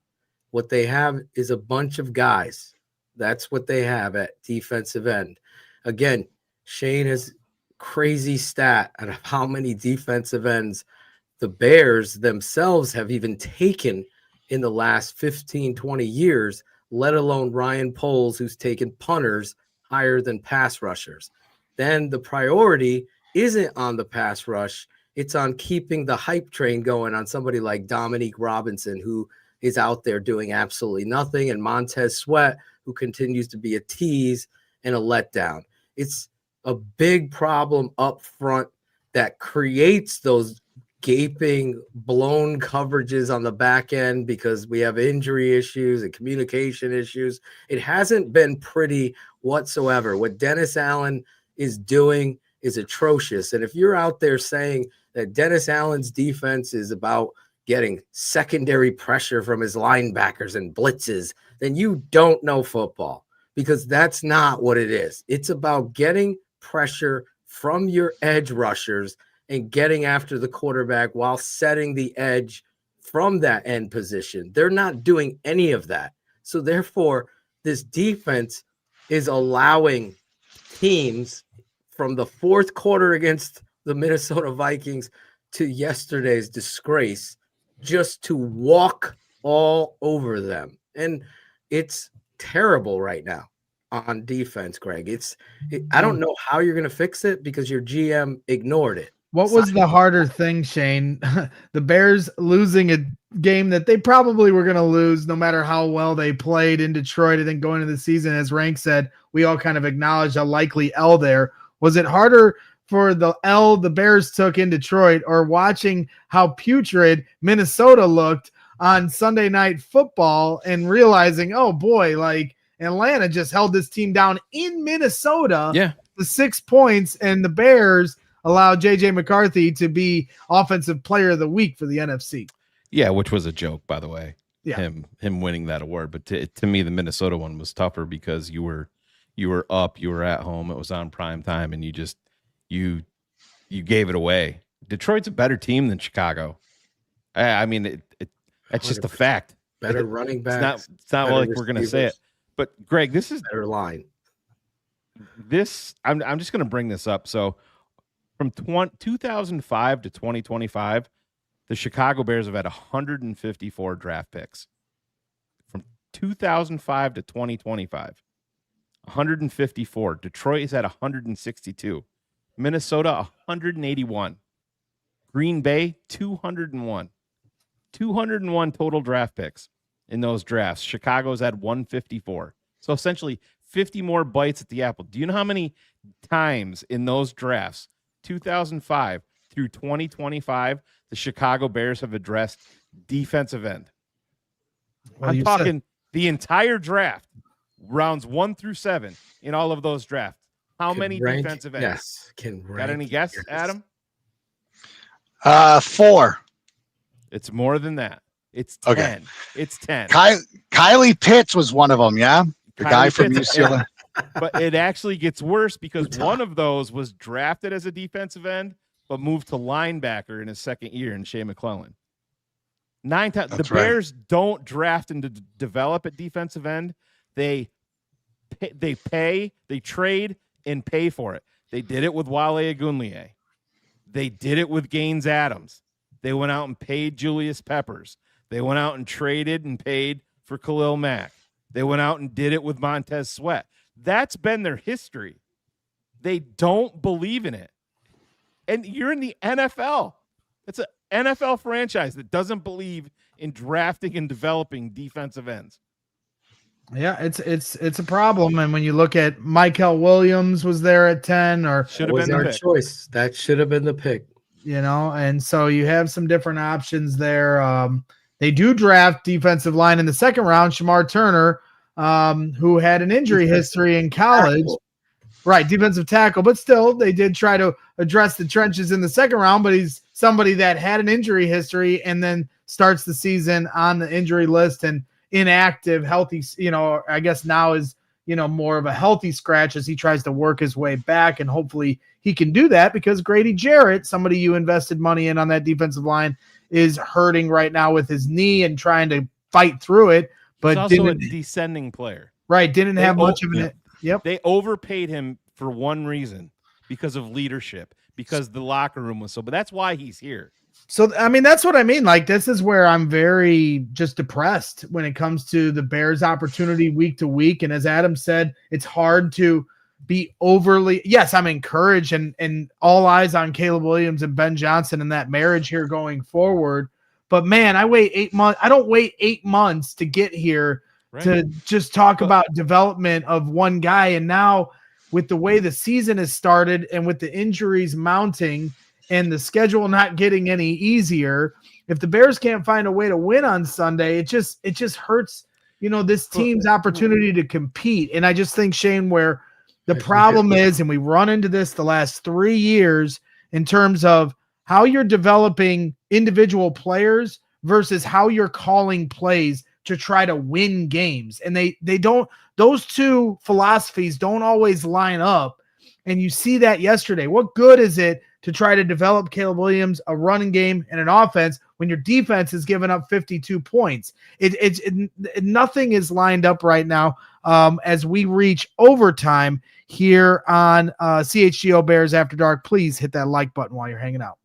What they have is a bunch of guys. That's what they have at defensive end. Again, Shayne has crazy stat on how many defensive ends the Bears themselves have even taken in the last 15, 20 years, let alone Ryan Poles, who's taken punters higher than pass rushers. Then the priority isn't on the pass rush. It's on keeping the hype train going on somebody like Dominique Robinson, who is out there doing absolutely nothing, and Montez Sweat, who continues to be a tease and a letdown. It's a big problem up front that creates those gaping, blown coverages on the back end because we have injury issues and communication issues. It hasn't been pretty whatsoever. What Dennis Allen is doing is atrocious. And if you're out there saying that Dennis Allen's defense is about getting secondary pressure from his linebackers and blitzes, then you don't know football, because that's not what it is. It's about getting pressure from your edge rushers and getting after the quarterback while setting the edge from that end position. They're not doing any of that. So therefore, this defense is allowing teams from the fourth quarter against the Minnesota Vikings to yesterday's disgrace just to walk all over them. And it's terrible right now on defense, Greg. I don't know how you're going to fix it because your GM ignored it. What was the harder thing, Shayne? The Bears losing a game that they probably were going to lose no matter how well they played in Detroit. I think going into the season, as Rank said, we all kind of acknowledged a likely L there. Was it harder for the L the Bears took in Detroit or watching how putrid Minnesota looked on Sunday Night Football and realizing, oh boy, like Atlanta just held this team down in Minnesota to 6 points, and the Bears allowed JJ McCarthy to be offensive player of the week for the NFC. Yeah, which was a joke, by the way. Yeah. Him winning that award. But to me, the Minnesota one was tougher because you were up, you were at home, it was on prime time, and you gave it away. Detroit's a better team than Chicago. I mean, that's just a fact. Better running backs. It's not like we're gonna say it. But Greg, this is better line. I'm just gonna bring this up. So from 2005 to 2025, the Chicago Bears have had 154 draft picks. From 2005 to 2025, 154. Detroit has had 162. Minnesota, 181. Green Bay, 201. 201 total draft picks in those drafts. Chicago's had 154. So essentially 50 more bites at the apple. Do you know how many times in those drafts, 2005 through 2025, the Chicago Bears have addressed defensive end? Well, I'm talking the entire draft, rounds 1 through 7 in all of those drafts. How many defensive ends? Yes. Got any guess, Adam? 4. It's more than that. It's 10. Okay. It's 10. Kylie Pitts was one of them, yeah? The guy from Pitts, UCLA. But it actually gets worse because one of those was drafted as a defensive end, but moved to linebacker in his second year in Shea McClellan. 9 times. The Bears don't draft and develop at defensive end. They pay, they trade, and pay for it. They did it with Wale Agunlie. They did it with Gaines Adams. They went out and paid Julius Peppers. They went out and traded and paid for Khalil Mack. They went out and did it with Montez Sweat. That's been their history. They don't believe in it. And you're in the NFL. It's an NFL franchise that doesn't believe in drafting and developing defensive ends. Yeah, it's a problem. And when you look at Michael Williams was there at 10, or should have been our choice. That should have been the pick. You know, and so you have some different options there. They do draft defensive line in the second round, Shamar Turner, who had an injury history in college. Right, defensive tackle, but still they did try to address the trenches in the second round, but he's somebody that had an injury history and then starts the season on the injury list and inactive, healthy, I guess now is, more of a healthy scratch as he tries to work his way back, and hopefully he can do that because Grady Jarrett, somebody you invested money in on that defensive line, is hurting right now with his knee and trying to fight through it. But he's also a descending player. Right, didn't have much of it. Yep. They overpaid him for one reason, because of leadership, because the locker room was so, but that's why he's here. So, I mean, that's what I mean. Like, this is where I'm very just depressed when it comes to the Bears' opportunity week to week. And as Adam said, it's hard to be overly, yes, I'm encouraged and all eyes on Caleb Williams and Ben Johnson and that marriage here going forward. But man, I wait 8 months. I don't wait 8 months to get here to just talk about development of one guy. And now with the way the season has started and with the injuries mounting and the schedule not getting any easier, if the Bears can't find a way to win on Sunday, it just hurts, this team's opportunity to compete. And I just think, Shayne, where the problem is, and we run into this the last 3 years in terms of how you're developing individual players versus how you're calling plays to try to win games. And they don't, those two philosophies don't always line up. And you see that yesterday. What good is it to try to develop Caleb Williams, a running game and an offense when your defense is giving up 52 points. Nothing is lined up right now as we reach overtime here on CHGO Bears After Dark. Please hit that like button while you're hanging out.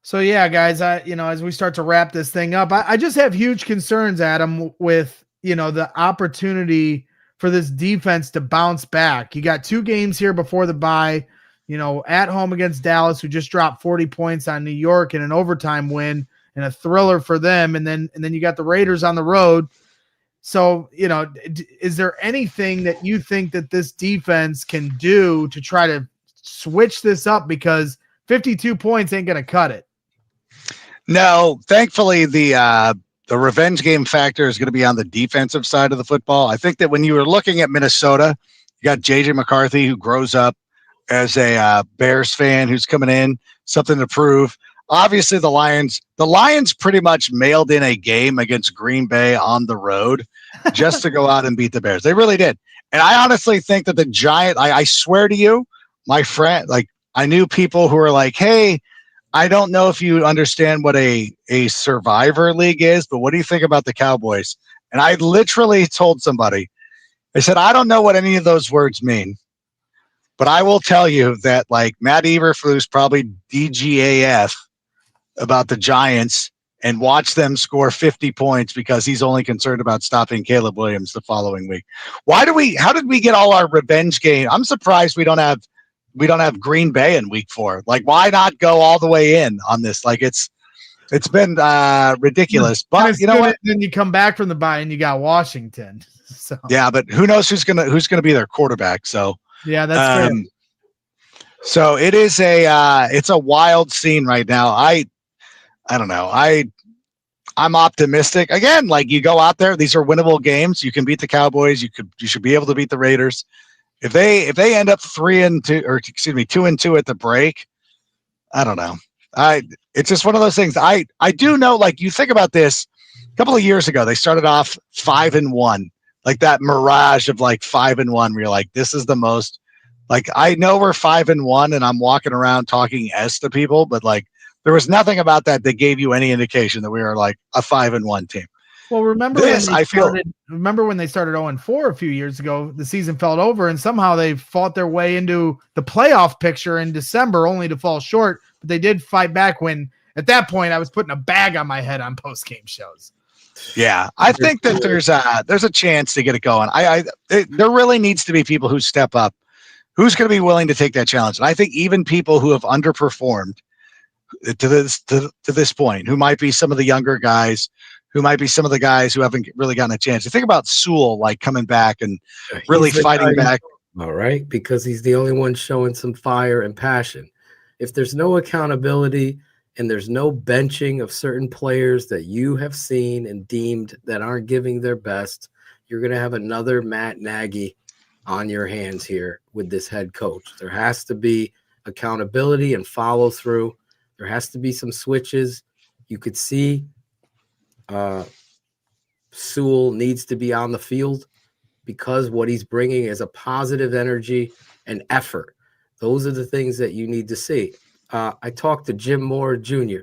So yeah, guys, as we start to wrap this thing up, I just have huge concerns, Adam, with, the opportunity for this defense to bounce back. You got 2 games here before the bye, at home against Dallas, who just dropped 40 points on New York in an overtime win and a thriller for them. And then you got the Raiders on the road. So, is there anything that you think that this defense can do to try to switch this up? Because 52 points ain't going to cut it. No, thankfully the revenge game factor is going to be on the defensive side of the football. I think that when you were looking at Minnesota, you got JJ McCarthy, who grows up as a Bears fan, who's coming in, something to prove. Obviously the Lions pretty much mailed in a game against Green Bay on the road just to go out and beat the Bears. They really did. And I honestly think that the Giant, I swear to you, my friend, I knew people who were like, hey, I don't know if you understand what a survivor league is, but what do you think about the Cowboys? And I literally told somebody, I said, I don't know what any of those words mean, but I will tell you that Matt Eberflus probably DGAF about the Giants and watch them score 50 points because he's only concerned about stopping Caleb Williams the following week. How did we get all our revenge game? I'm surprised we don't have Green Bay in week 4. Why not go all the way in on this? It's been ridiculous. But you know what? Then you come back from the bye and you got Washington. So yeah, but who knows who's gonna be their quarterback? So yeah, that's fair. So it is it's a wild scene right now. I don't know. I'm optimistic. Again, you go out there, these are winnable games. You can beat the Cowboys. You should be able to beat the Raiders. If they end up 2-2 at the break, I don't know. It's just one of those things. I do know, you think about this, a couple of years ago, they started off 5-1, that mirage of 5-1 where you're like, this is the most, I know we're 5-1 and I'm walking around talking S to people, but there was nothing about that gave you any indication that we were a 5-1 team. Well, remember when they started 0-4 a few years ago, the season fell over and somehow they fought their way into the playoff picture in December only to fall short, but they did fight back when at that point I was putting a bag on my head on post-game shows. Yeah, I think that there's a chance to get it going. There really needs to be people who step up. Who's going to be willing to take that challenge? And I think even people who have underperformed to this point, who might be some of the younger guys, who might be some of the guys who haven't really gotten a chance. You think about Sewell coming back and really fighting back. All right, because he's the only one showing some fire and passion. If there's no accountability and there's no benching of certain players that you have seen and deemed that aren't giving their best, you're going to have another Matt Nagy on your hands here with this head coach. There has to be accountability and follow through. There has to be some switches. You could see Sewell needs to be on the field because what he's bringing is a positive energy and effort. Those are the things that you need to see. I talked to Jim Moore Jr.,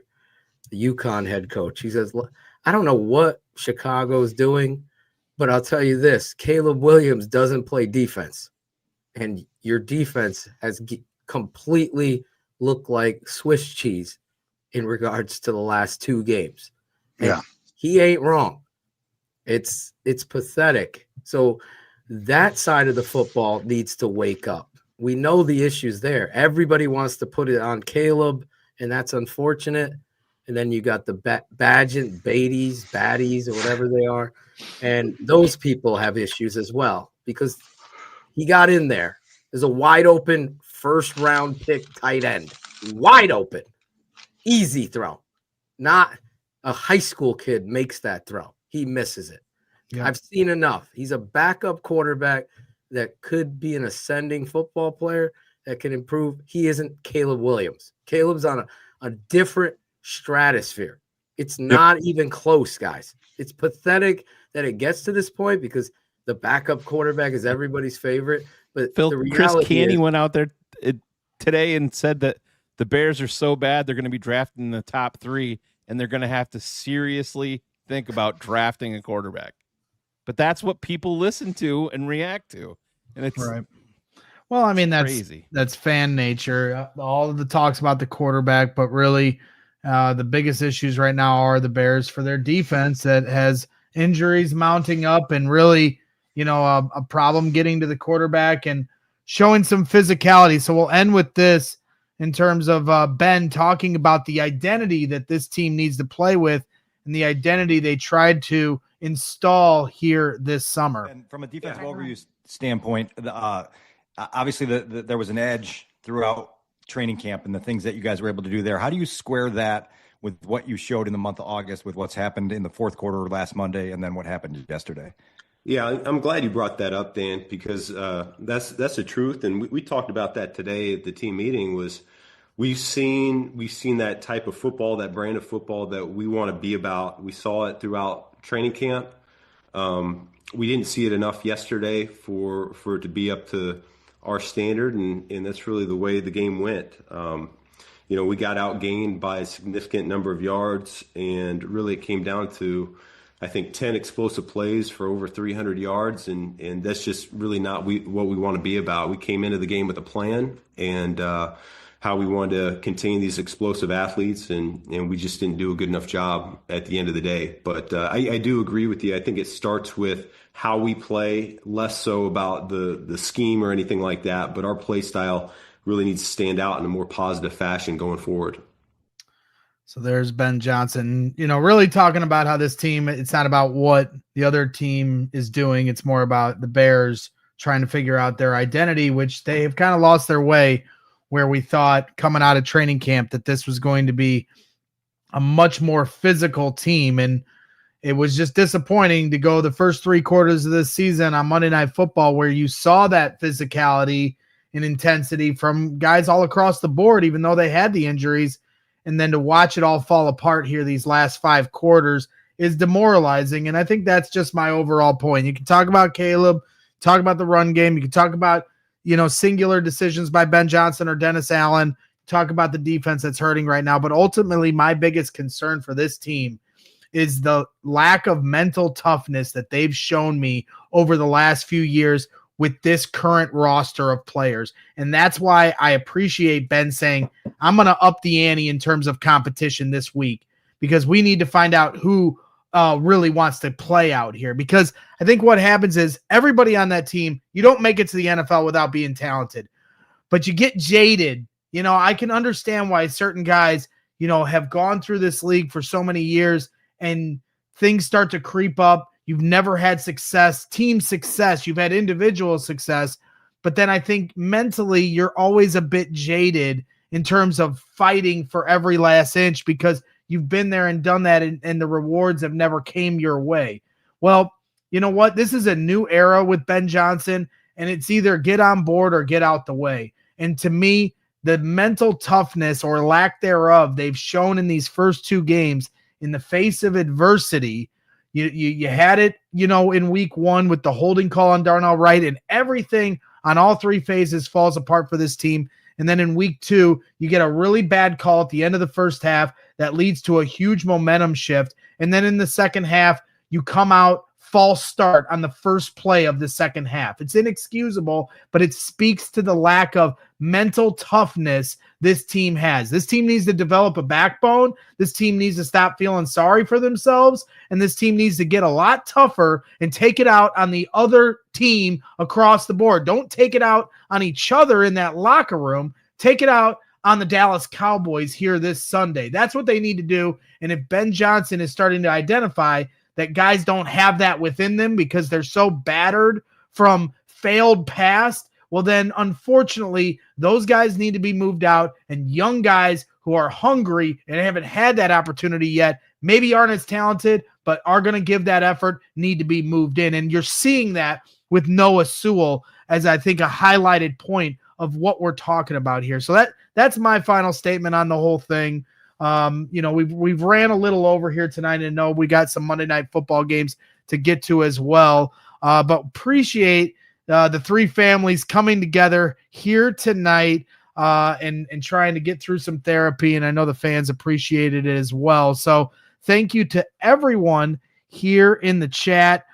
the UConn head coach. He says, I don't know what Chicago is doing, but I'll tell you this, Caleb Williams doesn't play defense, and your defense has completely looked like Swiss cheese in regards to the last 2 games. And yeah. He ain't wrong. It's pathetic. So that side of the football needs to wake up. We know the issues there. Everybody wants to put it on Caleb, and that's unfortunate. And then you got the baddies, or whatever they are. And those people have issues as well because he got in there. There's a wide open first-round pick tight end. Wide open. Easy throw. Not a high school kid makes that throw. He misses it. Yeah. I've seen enough. He's a backup quarterback that could be an ascending football player that can improve. He isn't Caleb Williams. Caleb's on a different stratosphere. It's not even close, guys. It's pathetic that it gets to this point because the backup quarterback is everybody's favorite. But Phil, the Chris reality Canny is, went out there today and said that the Bears are so bad they're going to be drafting in the top 3, and they're going to have to seriously think about drafting a quarterback. But that's what people listen to and react to, and it's right. Well, I mean, crazy. That's fan nature. All of the talks about the quarterback, but really, the biggest issues right now are the Bears for their defense that has injuries mounting up, and really, a problem getting to the quarterback and showing some physicality. So we'll end with this in terms of Ben talking about the identity that this team needs to play with and the identity they tried to install here this summer. And from a defensive overview standpoint, obviously there was an edge throughout training camp and the things that you guys were able to do there. How do you square that with what you showed in the month of August, with what's happened in the fourth quarter last Monday and then what happened yesterday? Yeah, I'm glad you brought that up, Dan, because that's the truth. And we talked about that today at the team meeting. Was we've seen that type of football, that brand of football that we want to be about. We saw it throughout training camp. We didn't see it enough yesterday for it to be up to our standard, and that's really the way the game went. We got outgained by a significant number of yards, and really it came down to, I think, 10 explosive plays for over 300 yards, and that's just really not what we want to be about. We came into the game with a plan and how we wanted to contain these explosive athletes, and we just didn't do a good enough job at the end of the day. But I do agree with you. I think it starts with how we play, less so about the scheme or anything like that, but our play style really needs to stand out in a more positive fashion going forward. So there's Ben Johnson, really talking about how this team, it's not about what the other team is doing. It's more about the Bears trying to figure out their identity, which they have kind of lost their way, where we thought coming out of training camp that this was going to be a much more physical team. And it was just disappointing to go the first 3 quarters of this season on Monday Night Football where you saw that physicality and intensity from guys all across the board, even though they had the injuries. And then to watch it all fall apart here these last 5 quarters is demoralizing. And I think that's just my overall point. You can talk about Caleb, talk about the run game. You can talk about, singular decisions by Ben Johnson or Dennis Allen, talk about the defense that's hurting right now. But ultimately, my biggest concern for this team is the lack of mental toughness that they've shown me over the last few years with this current roster of players. And that's why I appreciate Ben saying, I'm going to up the ante in terms of competition this week, because we need to find out who really wants to play out here. Because I think what happens is everybody on that team, you don't make it to the NFL without being talented, but you get jaded. I can understand why certain guys, have gone through this league for so many years and things start to creep up. You've never had success, team success. You've had individual success. But then I think mentally you're always a bit jaded in terms of fighting for every last inch because you've been there and done that, and the rewards have never came your way. Well, you know what? This is a new era with Ben Johnson, and it's either get on board or get out the way. And to me, the mental toughness or lack thereof they've shown in these first 2 games in the face of adversity. You had it, in week 1 with the holding call on Darnell Wright, and everything on all 3 phases falls apart for this team. And then in week 2, you get a really bad call at the end of the first half that leads to a huge momentum shift. And then in the second half, you come out false start on the first play of the second half. It's inexcusable, but it speaks to the lack of mental toughness this team has. This team needs to develop a backbone. This team needs to stop feeling sorry for themselves. And this team needs to get a lot tougher and take it out on the other team across the board. Don't take it out on each other in that locker room. Take it out on the Dallas Cowboys here this Sunday. That's what they need to do. And if Ben Johnson is starting to identify that guys don't have that within them because they're so battered from failed past, well, then unfortunately, those guys need to be moved out, and young guys who are hungry and haven't had that opportunity yet, maybe aren't as talented, but are going to give that effort, need to be moved in. And you're seeing that with Noah Sewell as, I think, a highlighted point of what we're talking about here. So that's my final statement on the whole thing. We've ran a little over here tonight, and know we got some Monday Night Football games to get to as well. but appreciate the three families coming together here tonight and trying to get through some therapy. And I know the fans appreciated it as well. So thank you to everyone here in the chat.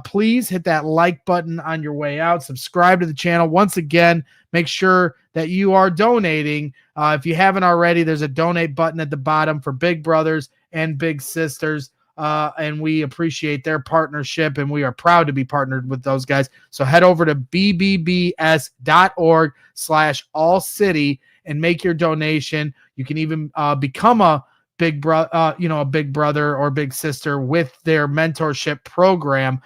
Please hit that like button on your way out. Subscribe to the channel. Once again, make sure that you are donating. If you haven't already, there's a donate button at the bottom for Big Brothers and Big Sisters. And we appreciate their partnership, and we are proud to be partnered with those guys. So head over to bbbs.org/ALLCITY and make your donation. You can even become a big brother or big sister with their mentorship program.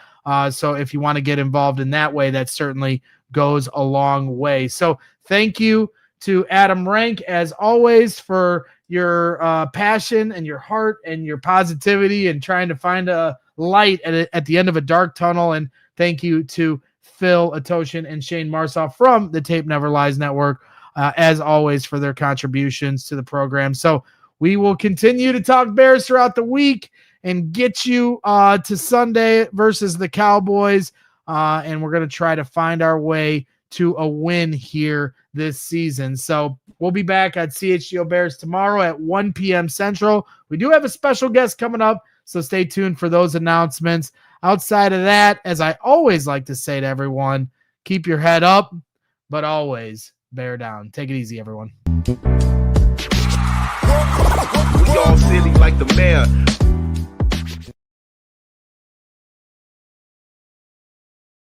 So if you want to get involved in that way, that certainly goes a long way. So thank you to Adam Rank, as always, for your passion and your heart and your positivity and trying to find a light at the end of a dark tunnel. And thank you to Phil Ottochian and Shayne Marsaw from the Tape Never Lies Network, as always, for their contributions to the program. So we will continue to talk Bears throughout the week and get you to Sunday versus the Cowboys. And we're going to try to find our way to a win here this season. So we'll be back at CHGO Bears tomorrow at 1 p.m. Central. We do have a special guest coming up, so stay tuned for those announcements. Outside of that, as I always like to say to everyone, keep your head up, but always bear down. Take it easy, everyone. We all silly like the mayor.